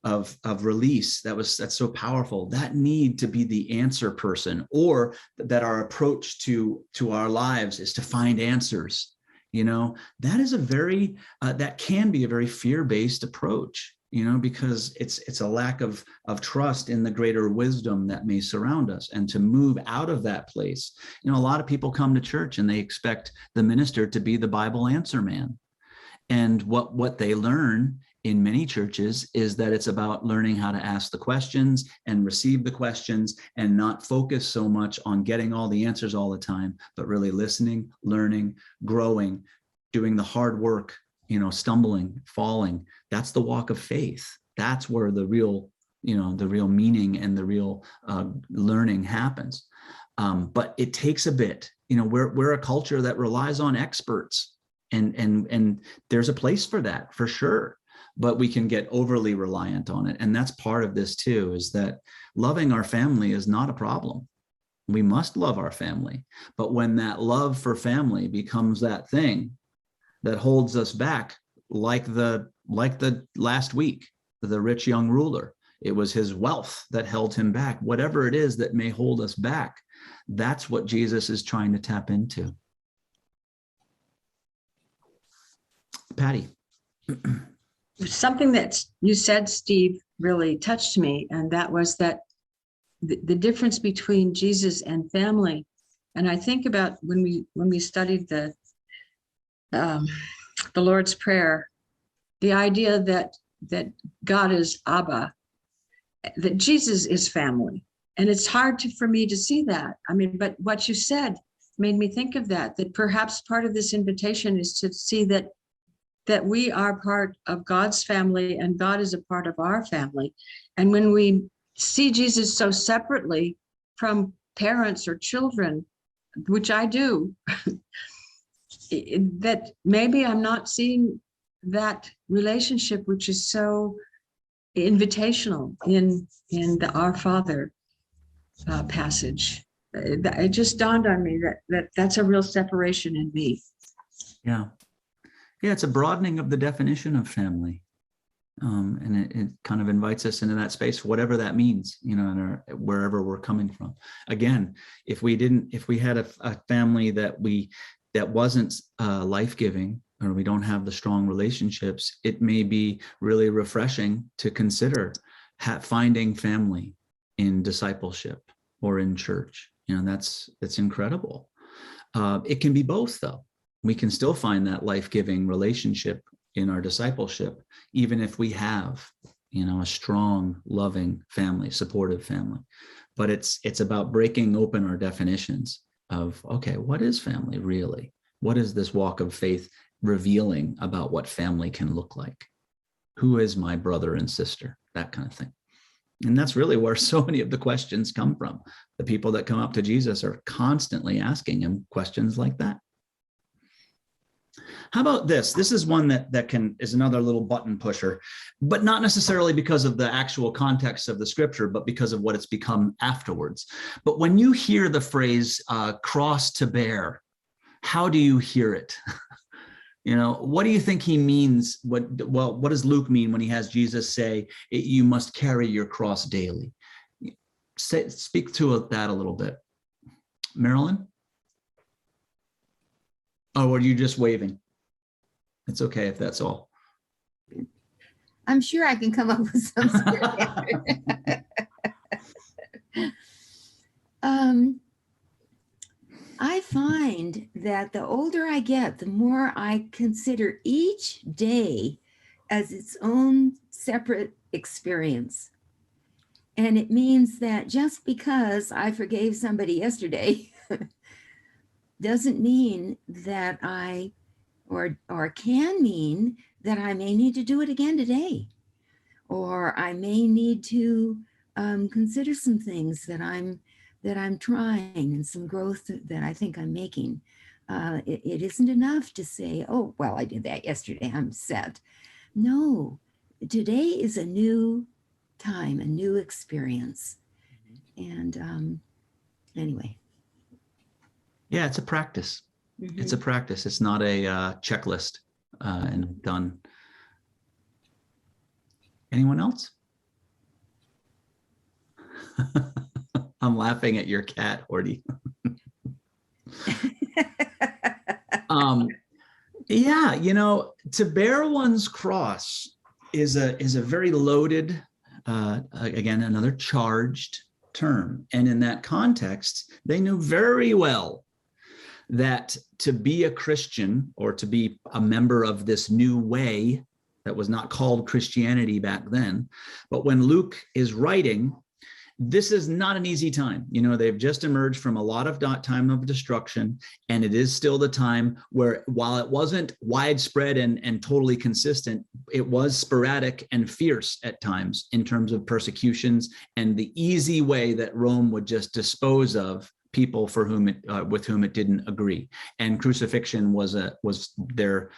of release. That's so powerful. That need to be the answer person, or that our approach to our lives is to find answers. That is that can be a very fear-based approach, because it's a lack of trust in the greater wisdom that may surround us. And to move out of that place, a lot of people come to church and they expect the minister to be the Bible answer man. And what they learn in many churches is that it's about learning how to ask the questions and receive the questions and not focus so much on getting all the answers all the time, but really listening, learning, growing, doing the hard work, stumbling, falling. That's the walk of faith. That's where the real meaning and the real learning happens. But it takes a bit. We're a culture that relies on experts, and there's a place for that for sure. But we can get overly reliant on it. And that's part of this too, is that loving our family is not a problem. We must love our family. But when that love for family becomes that thing that holds us back, like the last week, the rich young ruler, it was his wealth that held him back. Whatever it is that may hold us back, that's what Jesus is trying to tap into. Patty. Something that you said, Steve, really touched me, and that was that the difference between Jesus and family. And I think about when we studied the Lord's Prayer, the idea that God is Abba, that Jesus is family, and it's hard for me to see that. I mean, but what you said made me think of that perhaps part of this invitation is to see that that we are part of God's family and God is a part of our family. And when we see Jesus so separately from parents or children, which I do, that maybe I'm not seeing that relationship, which is so invitational in the Our Father passage. It just dawned on me that that's a real separation in me. Yeah. Yeah, it's a broadening of the definition of family. And it kind of invites us into that space, whatever that means, you know, wherever we're coming from. Again, if we had a family that wasn't life-giving, or we don't have the strong relationships, it may be really refreshing to consider finding family in discipleship or in church. You know, that's incredible. It can be both, though. We can still find that life-giving relationship in our discipleship, even if we have, you know, a strong, loving family, supportive family. But it's about breaking open our definitions of, okay, what is family really? What is this walk of faith revealing about what family can look like? Who is my brother and sister? That kind of thing. And that's really where so many of the questions come from. The people that come up to Jesus are constantly asking him questions like that. How about this? This is one that is another little button pusher, but not necessarily because of the actual context of the scripture, but because of what it's become afterwards. But when you hear the phrase cross to bear, how do you hear it? You know, what do you think he means? What does Luke mean when he has Jesus say, you must carry your cross daily? Speak to that a little bit. Marilyn? Oh, are you just waving? It's okay if that's all. I'm sure I can come up with some. I find that the older I get, the more I consider each day as its own separate experience. And it means that just because I forgave somebody yesterday doesn't mean that or can mean that I may need to do it again today, or I may need to consider some things that I'm trying and some growth that I think I'm making. It isn't enough to say, oh, well, I did that yesterday, I'm set. No, today is a new time, a new experience. And anyway. Yeah, it's a practice. Mm-hmm. It's a practice. It's not a checklist and done. Anyone else? I'm laughing at your cat, Horty. Yeah, you know, to bear one's cross is a very loaded, again, another charged term. And in that context, they knew very well that to be a Christian or to be a member of this new way that was not called Christianity back then, but when Luke is writing, this is not an easy time. You know, they've just emerged from a lot of time of destruction, and it is still the time where, while it wasn't widespread and totally consistent, it was sporadic and fierce at times in terms of persecutions and the easy way that Rome would just dispose of people with whom it didn't agree. And crucifixion was their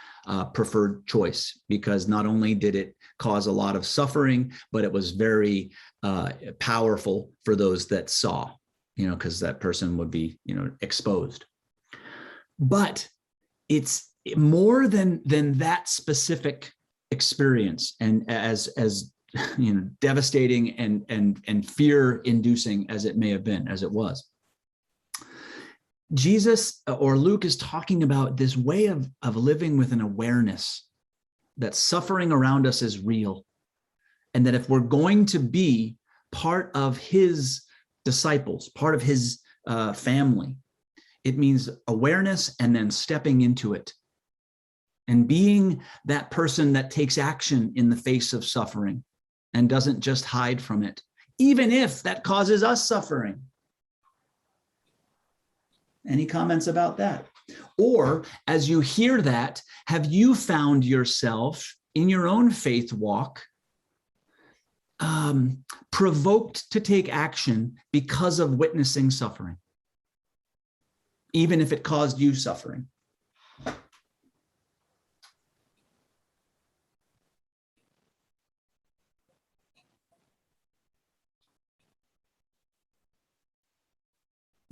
preferred choice, because not only did it cause a lot of suffering, but it was very powerful for those that saw, you know, because that person would be, you know, exposed. But it's more than that specific experience, and as you know, devastating and fear-inducing as it may have been, as it was. Jesus or Luke is talking about this way of living with an awareness that suffering around us is real, and that if we're going to be part of his disciples, part of his family, it means awareness and then stepping into it and being that person that takes action in the face of suffering and doesn't just hide from it, even if that causes us suffering. Any comments about that? Or as you hear that, have you found yourself in your own faith walk provoked to take action because of witnessing suffering, even if it caused you suffering?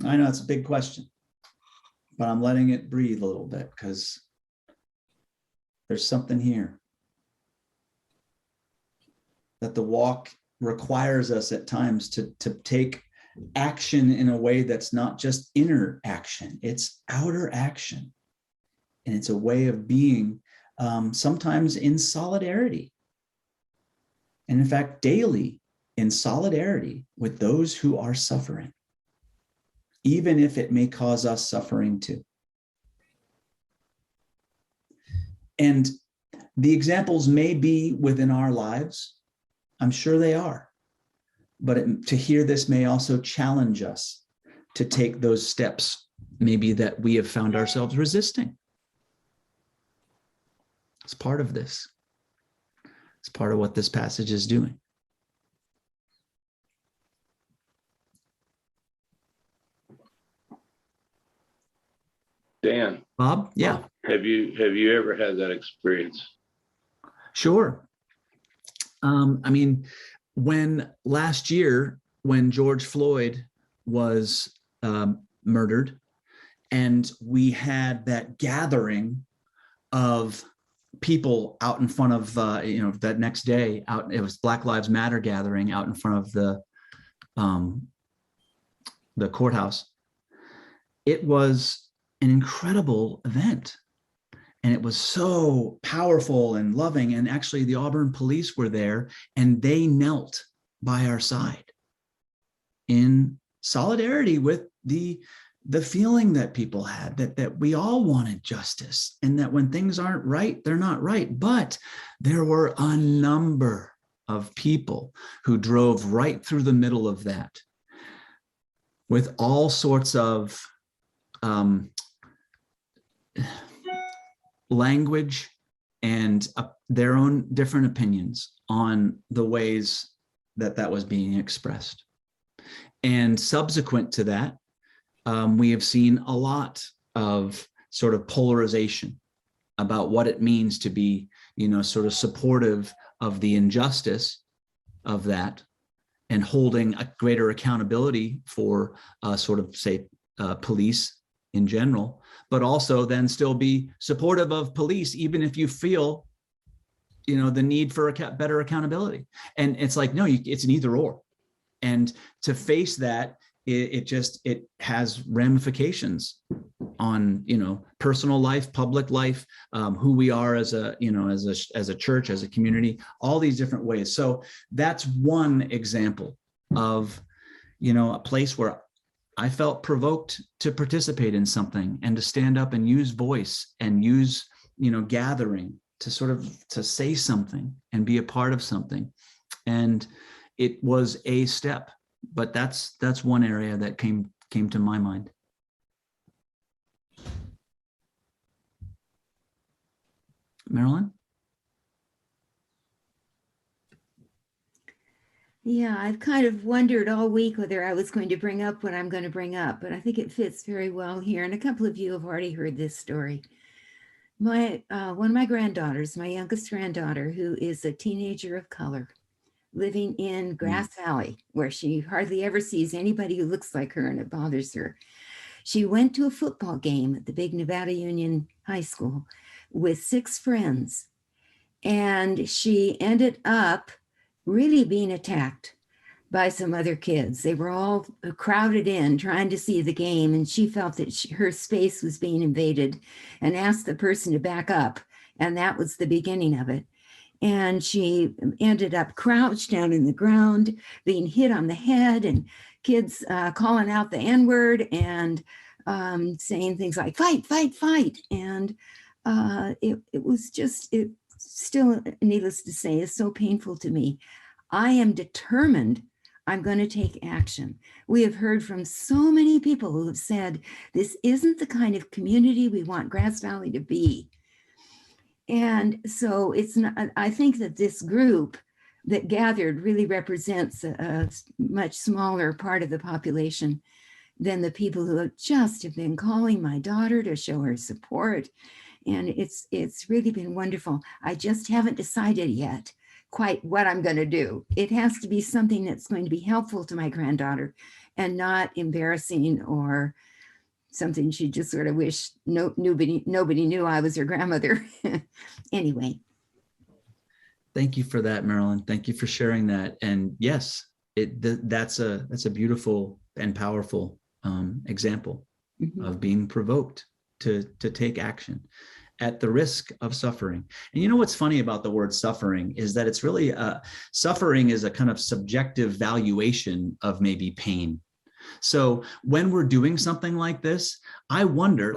I know it's a big question, but I'm letting it breathe a little bit because there's something here that the walk requires us at times to take action in a way that's not just inner action, it's outer action. And it's a way of being sometimes in solidarity. And in fact, daily in solidarity with those who are suffering, even if it may cause us suffering too. And the examples may be within our lives. I'm sure they are. But to hear this may also challenge us to take those steps, maybe that we have found ourselves resisting. It's part of this. It's part of what this passage is doing. Dan, Bob? Yeah. have you ever had that experience? Sure. I mean, when last year, when George Floyd was murdered, and we had that gathering of people out in front of, that next day out, it was Black Lives Matter gathering out in front of the courthouse. It was an incredible event. And it was so powerful and loving. And actually the Auburn police were there and they knelt by our side in solidarity with the feeling that people had, that we all wanted justice, and that when things aren't right, they're not right. But there were a number of people who drove right through the middle of that with all sorts of language and their own different opinions on the ways that was being expressed. And subsequent to that, we have seen a lot of sort of polarization about what it means to be, sort of supportive of the injustice of that and holding a greater accountability for sort of, say, police in general, but also then still be supportive of police, even if you feel, the need for better accountability. And it's like, no, it's an either or. And to face that, it has ramifications on, personal life, public life, who we are as a church, as a community, all these different ways. So that's one example of, a place where I felt provoked to participate in something and to stand up and use voice and use, gathering to say something and be a part of something. And it was a step, but that's one area that came to my mind. Marilyn? Yeah, I've kind of wondered all week whether I was going to bring up what I'm going to bring up, but I think it fits very well here. And a couple of you have already heard this story. One of my granddaughters, my youngest granddaughter, who is a teenager of color, living in Grass Valley, where she hardly ever sees anybody who looks like her, and it bothers her. She went to a football game at the big Nevada Union High School with 6 friends, and she ended up really being attacked by some other kids. They were all crowded in trying to see the game, and she felt that her space was being invaded and asked the person to back up, and that was the beginning of it. And she ended up crouched down in the ground, being hit on the head, and kids calling out the N-word and saying things like, fight, fight, fight. And it was just, it still, needless to say, is so painful to me. I am determined I'm going to take action. We have heard from so many people who have said, this isn't the kind of community we want Grass Valley to be. And so it's not, I think that this group that gathered really represents a much smaller part of the population than the people who have been calling my daughter to show her support. And it's really been wonderful. I just haven't decided yet quite what I'm going to do. It has to be something that's going to be helpful to my granddaughter and not embarrassing or something she just sort of wished nobody knew I was her grandmother. Anyway. Thank you for that, Marilyn. Thank you for sharing that. And yes, that's a beautiful and powerful example of being provoked to take action at the risk of suffering. And you know what's funny about the word suffering is that it's really suffering is a kind of subjective valuation of maybe pain. So when we're doing something like this, I wonder,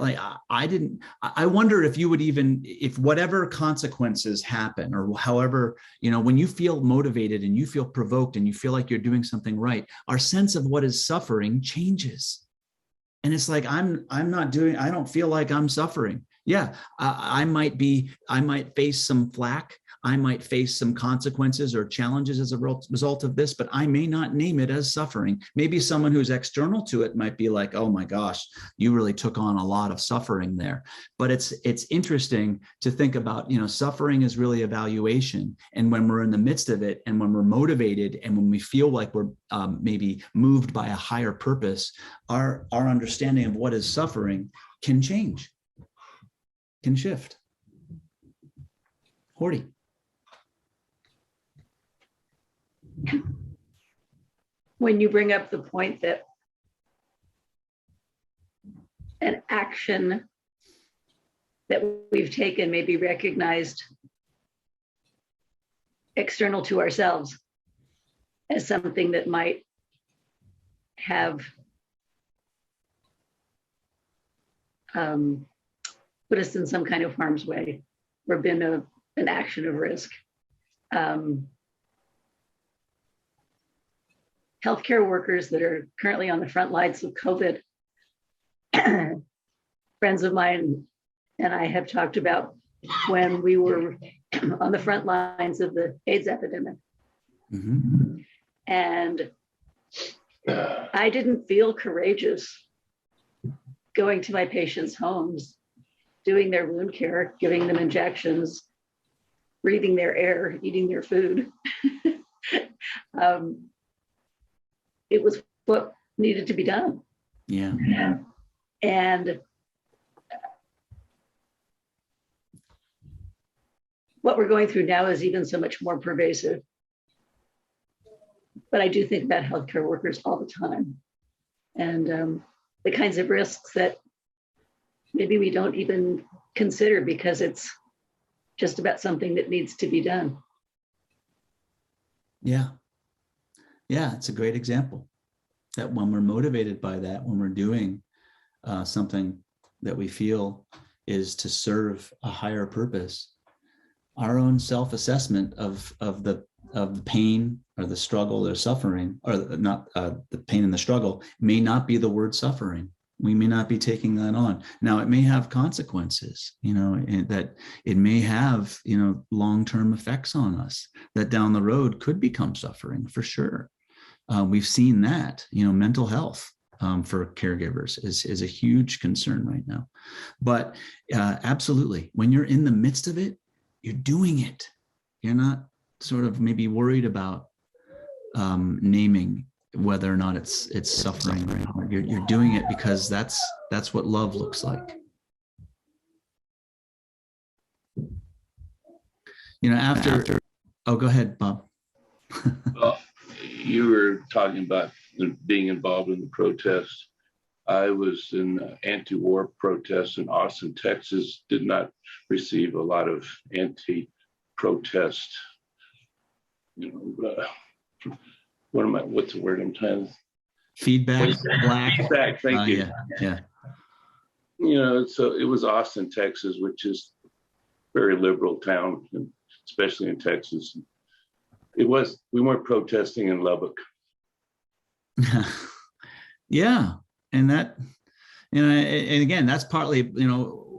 I wonder if you would if whatever consequences happen or however, when you feel motivated and you feel provoked and you feel like you're doing something right, our sense of what is suffering changes. And it's like, I don't feel like I'm suffering. Yeah, I might face some flack. I might face some consequences or challenges as a result of this, but I may not name it as suffering. Maybe someone who's external to it might be like, oh my gosh, you really took on a lot of suffering there. But it's interesting to think about, suffering is really evaluation. And when we're in the midst of it and when we're motivated and when we feel like we're maybe moved by a higher purpose, our understanding of what is suffering can change, can shift. Horty. When you bring up the point that an action that we've taken may be recognized external to ourselves as something that might have put us in some kind of harm's way or been an action of risk. Healthcare workers that are currently on the front lines of COVID, friends of mine and I have talked about when we were on the front lines of the AIDS epidemic. Mm-hmm. And I didn't feel courageous going to my patients' homes, doing their wound care, giving them injections, breathing their air, eating their food. It was what needed to be done. Yeah. And what we're going through now is even so much more pervasive. But I do think about healthcare workers all the time and the kinds of risks that maybe we don't even consider because it's just about something that needs to be done. Yeah. Yeah, it's a great example that when we're motivated by that, when we're doing something that we feel is to serve a higher purpose, our own self-assessment of the pain or the struggle or suffering, or not the pain and the struggle, may not be the word suffering. We may not be taking that on. Now, it may have consequences, that it may have, long-term effects on us that down the road could become suffering for sure. We've seen that, mental health for caregivers is a huge concern right now. But absolutely, when you're in the midst of it, you're doing it. You're not sort of maybe worried about naming whether or not it's suffering or not. You're doing it because that's what love looks like. After oh, go ahead, Bob. Well, you were talking about being involved in the protest. I was in anti-war protests in Austin, Texas. Did not receive a lot of anti-protest. What's the word I'm trying to? Feedback. Feedback. Thank you. Yeah. So it was Austin, Texas, which is a very liberal town, especially in Texas. We weren't protesting in Lubbock. Yeah. And that, and again, that's partly,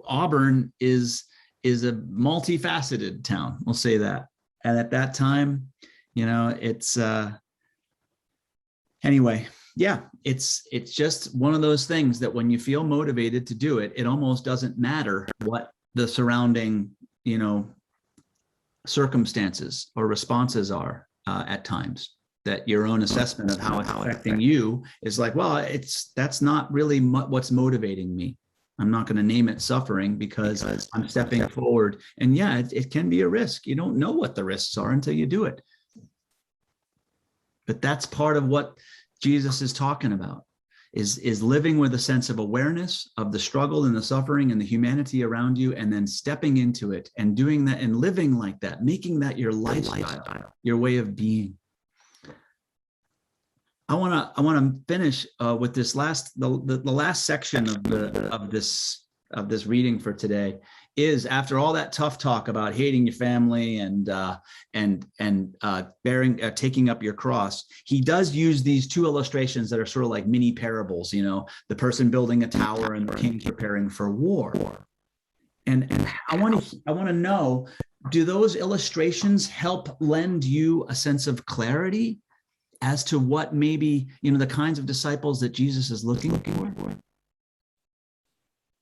Auburn is a multifaceted town. We'll say that. And at that time, it's anyway, yeah, it's just one of those things that when you feel motivated to do it, it almost doesn't matter what the surrounding, circumstances or responses are at times. That your own assessment of how it's affecting you is like, well, that's not really what's motivating me. I'm not going to name it suffering because I'm stepping forward. And yeah, it can be a risk. You don't know what the risks are until you do it. But that's part of what Jesus is talking about, is living with a sense of awareness of the struggle and the suffering and the humanity around you, and then stepping into it and doing that and living like that, making that your lifestyle, your way of being. I want to finish with this the last section of this reading for today. Is after all that tough talk about hating your family and taking up your cross, he does use these two illustrations that are sort of like mini parables. The person building a tower and the king preparing for war. And I want to know, do those illustrations help lend you a sense of clarity as to what maybe, the kinds of disciples that Jesus is looking for?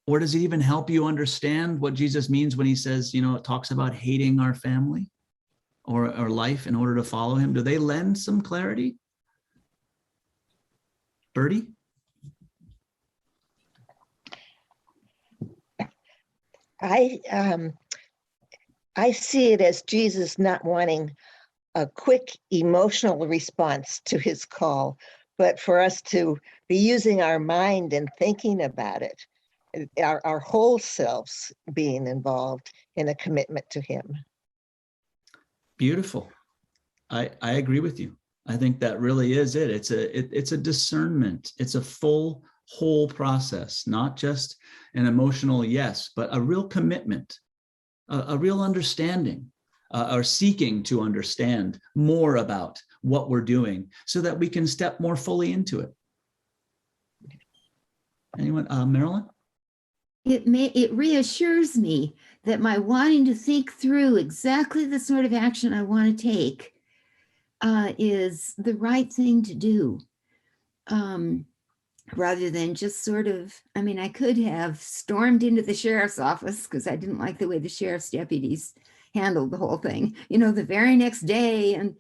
Or does it even help you understand what Jesus means when he says, it talks about hating our family or life in order to follow him? Do they lend some clarity? Bertie? I see it as Jesus not wanting a quick emotional response to his call, but for us to be using our mind and thinking about it, our whole selves being involved in a commitment to him. Beautiful. I agree with you. I think that really is it. It's a discernment. It's a full, whole process, not just an emotional yes, but a real commitment, a real understanding. Or seeking to understand more about what we're doing so that we can step more fully into it. Anyone, Marilyn? It reassures me that my wanting to think through exactly the sort of action I want to take is the right thing to do. Rather than just sort of, I could have stormed into the sheriff's office because I didn't like the way the sheriff's deputies handled the whole thing, the very next day. And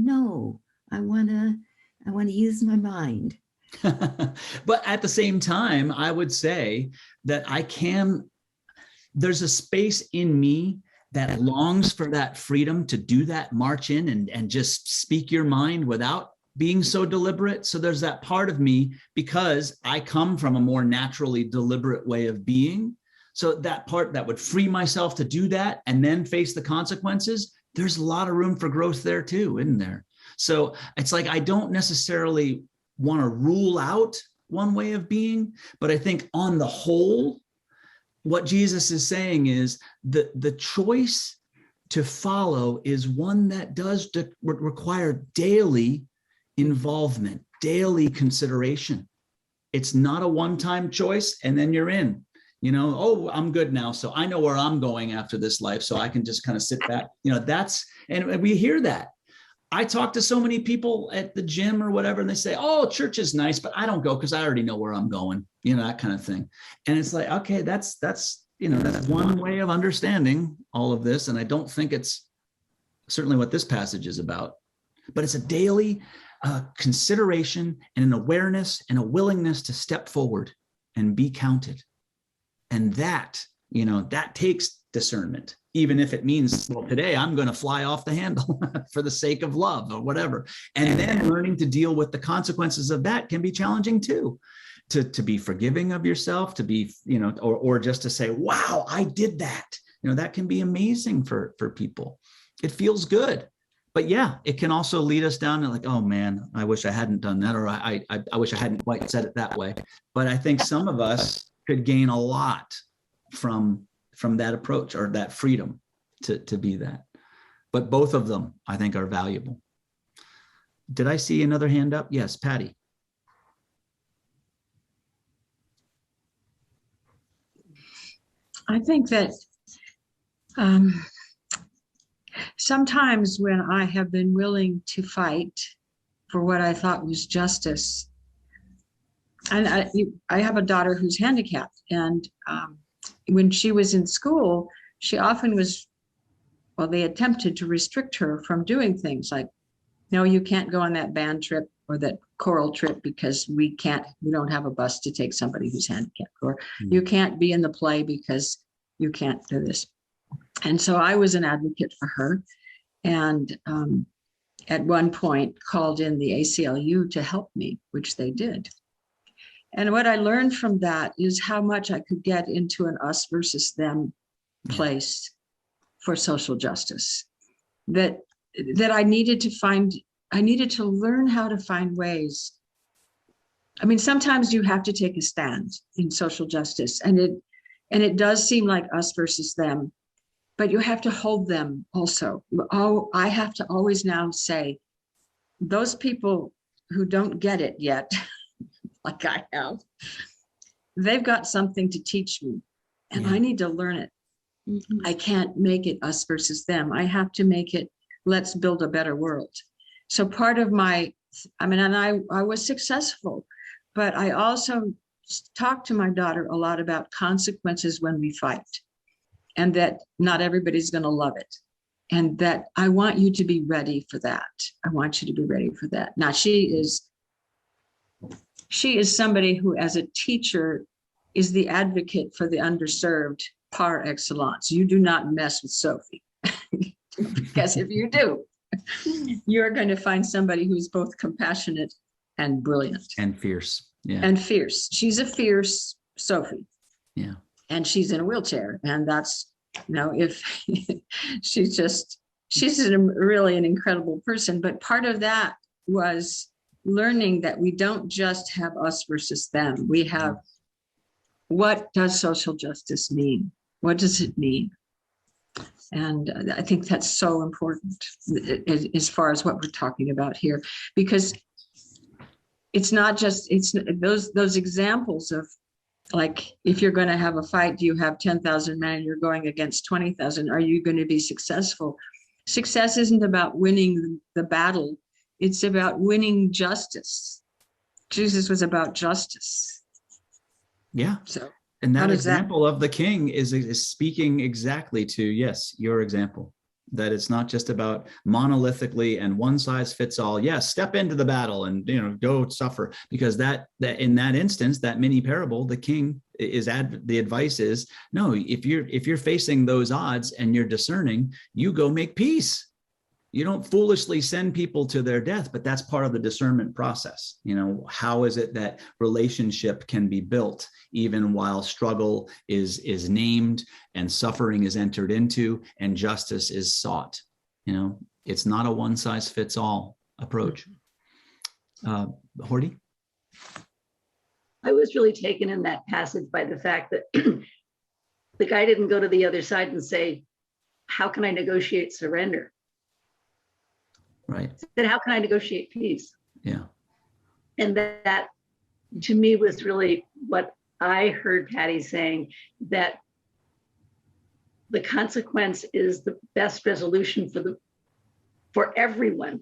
no, I want to use my mind. But at the same time, I would say that there's a space in me that longs for that freedom to do that, march in and just speak your mind without being so deliberate. So there's that part of me, because I come from a more naturally deliberate way of being. So that part that would free myself to do that and then face the consequences, there's a lot of room for growth there too, isn't there? So it's like, I don't necessarily want to rule out one way of being, but I think on the whole, what Jesus is saying is the choice to follow is one that does require daily involvement, daily consideration. It's not a one-time choice and then you're in. I'm good now, so I know where I'm going after this life, so I can just kind of sit back. And we hear that. I talk to so many people at the gym or whatever, and they say, oh, church is nice, but I don't go because I already know where I'm going, that kind of thing. And it's like, okay, that's one way of understanding all of this. And I don't think it's certainly what this passage is about, but it's a daily consideration and an awareness and a willingness to step forward and be counted. And that takes discernment, even if it means, well, today I'm going to fly off the handle for the sake of love or whatever. And then learning to deal with the consequences of that can be challenging too, to be forgiving of yourself, to be, or just to say, wow, I did that. That can be amazing for people. It feels good. But yeah, it can also lead us down to like, oh man, I wish I hadn't done that, or I wish I hadn't quite said it that way. But I think some of us could gain a lot from that approach or that freedom to be that. But both of them, I think, are valuable. did I see another hand up? Yes, Patty. I think that sometimes when I have been willing to fight for what I thought was justice, and I have a daughter who's handicapped, and when she was in school, she often was, well, they attempted to restrict her from doing things like, no, you can't go on that band trip or that choral trip because we don't have a bus to take somebody who's handicapped, or you can't be in the play because you can't do this. And so I was an advocate for her, and at one point called in the ACLU to help me, which they did. And what I learned from that is how much I could get into an us versus them place for social justice. That I needed to learn how to find ways. I mean, sometimes you have to take a stand in social justice, and it does seem like us versus them, but you have to hold them also. Oh, I have to always now say, those people who don't get it yet, like I have, they've got something to teach me, and I need to learn it. I can't make it us versus them. I have to make it, let's build a better world. So part of I was successful, but I also talked to my daughter a lot about consequences when we fight, and that not everybody's going to love it. And that I want you to be ready for that. I want you to be ready for that. Now, she is somebody who, as a teacher, is the advocate for the underserved par excellence. You do not mess with Sophie, because if you do, you're going to find somebody who's both compassionate and brilliant. And fierce. Yeah. And fierce. She's a fierce Sophie. Yeah. And she's in a wheelchair. And that's, if she's really an incredible person. But part of that was learning that we don't just have us versus them. We have, what does social justice mean? What does it mean? And I think that's so important as far as what we're talking about here, because it's not just, it's those examples of, like, if you're going to have a fight, you have 10,000 men, you're going against 20,000. Are you going to be successful? Success isn't about winning the battle. It's about winning justice. Jesus was about justice. Yeah. So, and that example of the king is speaking exactly to, yes, your example, that it's not just about monolithically and one size fits all. Yes, step into the battle and, go suffer, because that in that instance, that mini parable, the king the advice is, no, if you're facing those odds and you're discerning, you go make peace. You don't foolishly send people to their death, but that's part of the discernment process. How is it that relationship can be built even while struggle is named and suffering is entered into and justice is sought? It's not a one size fits all approach. Horty? I was really taken in that passage by the fact that the guy didn't go to the other side and say, how can I negotiate surrender? Right. Then how can I negotiate peace? Yeah. And that to me was really what I heard Patty saying, that the consequence is the best resolution for everyone,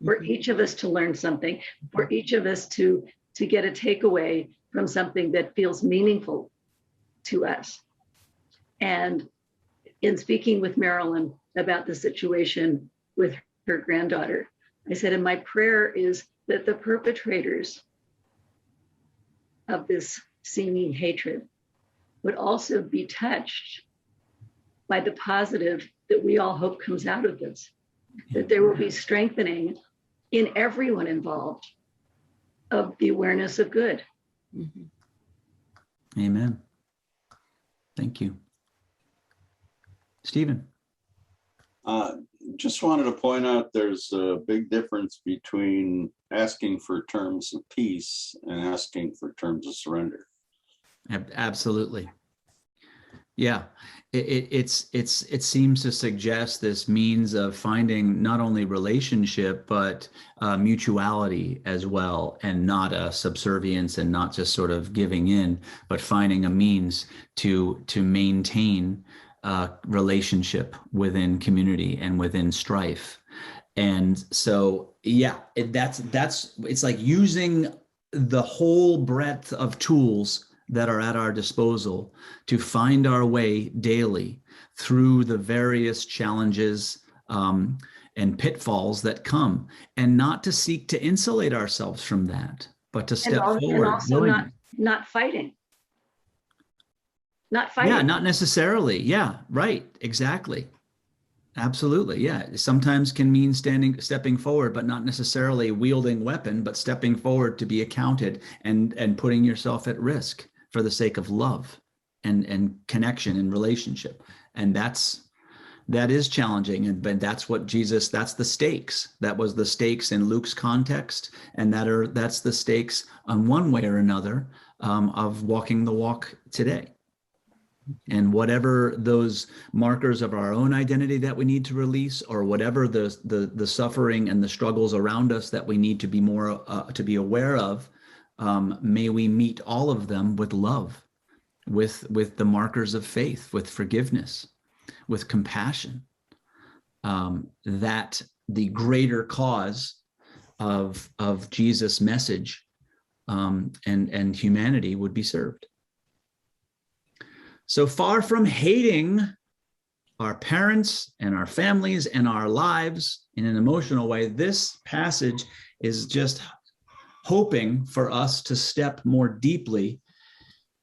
for each of us to learn something, for each of us to get a takeaway from something that feels meaningful to us. And in speaking with Marilyn about the situation with her granddaughter, I said, and my prayer is that the perpetrators of this seeming hatred would also be touched by the positive that we all hope comes out of this, that there will be strengthening in everyone involved of the awareness of good. Amen. Thank you. Stephen. Just wanted to point out there's a big difference between asking for terms of peace and asking for terms of surrender. Absolutely. Yeah, it seems to suggest this means of finding not only relationship but mutuality as well, and not a subservience and not just sort of giving in, but finding a means to maintain relationship within community and within strife. And so, yeah, that's it's like using the whole breadth of tools that are at our disposal to find our way daily through the various challenges and pitfalls that come, and not to seek to insulate ourselves from that, but to step And forward. also not fighting. Not fighting. Yeah, not necessarily. Yeah, right. Exactly. Absolutely. Yeah. Sometimes can mean stepping forward, but not necessarily wielding weapon, but stepping forward to be accounted and putting yourself at risk for the sake of love and connection and relationship. And that is challenging. But that's what Jesus, that's the stakes. That was the stakes in Luke's context. And that's the stakes on one way or another of walking the walk today. And whatever those markers of our own identity that we need to release, or whatever the suffering and the struggles around us that we need to be more to be aware of, may we meet all of them with love, with the markers of faith, with forgiveness, with compassion. That the greater cause of Jesus' message and humanity would be served. So far from hating our parents and our families and our lives in an emotional way, this passage is just hoping for us to step more deeply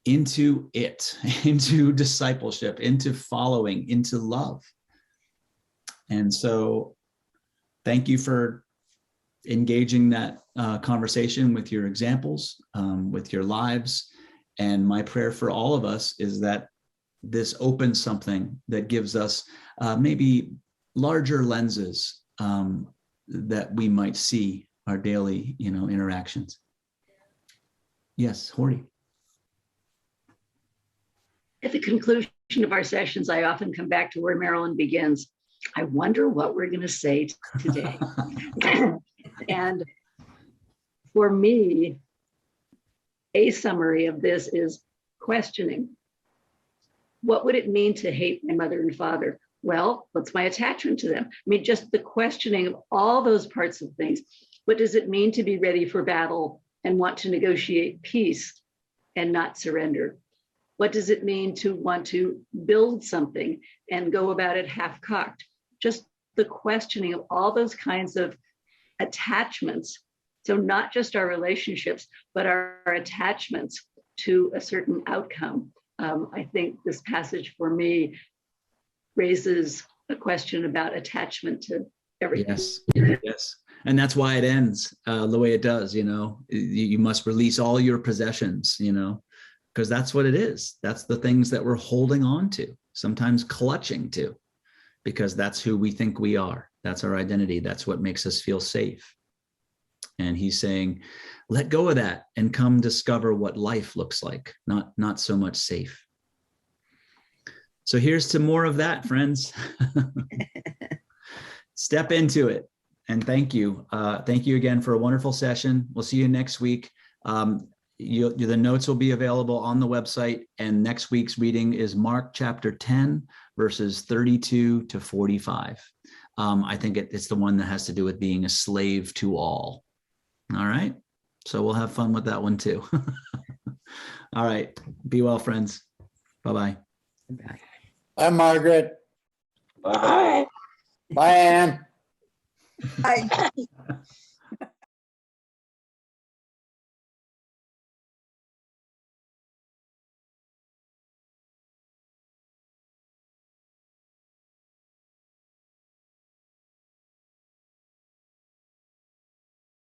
into it, into discipleship, into following, into love. And so thank you for engaging that conversation with your examples, with your lives. And my prayer for all of us is that this opens something that gives us maybe larger lenses that we might see our daily, interactions. Yes, Horty. At the conclusion of our sessions, I often come back to where Marilyn begins. I wonder what we're going to say today. And for me, a summary of this is questioning. What would it mean to hate my mother and father? Well, what's my attachment to them? I mean, just the questioning of all those parts of things. What does it mean to be ready for battle and want to negotiate peace and not surrender? What does it mean to want to build something and go about it half-cocked? Just the questioning of all those kinds of attachments. So not just our relationships, but our attachments to a certain outcome. I think this passage for me raises a question about attachment to everything. Yes. And that's why it ends the way it does. You must release all your possessions, because that's what it is. That's the things that we're holding on to, sometimes clutching to, because that's who we think we are. That's our identity. That's what makes us feel safe. And he's saying, let go of that and come discover what life looks like, not so much safe. So here's to more of that, friends. Step into it. And thank you. Thank you again for a wonderful session. We'll see you next week. The notes will be available on the website. And next week's reading is Mark chapter 10, verses 32 to 45. I think it's the one that has to do with being a slave to all. All right. So we'll have fun with that one too. All right. Be well, friends. Bye-bye. Bye. Bye, Margaret. Bye. Bye, Ann. I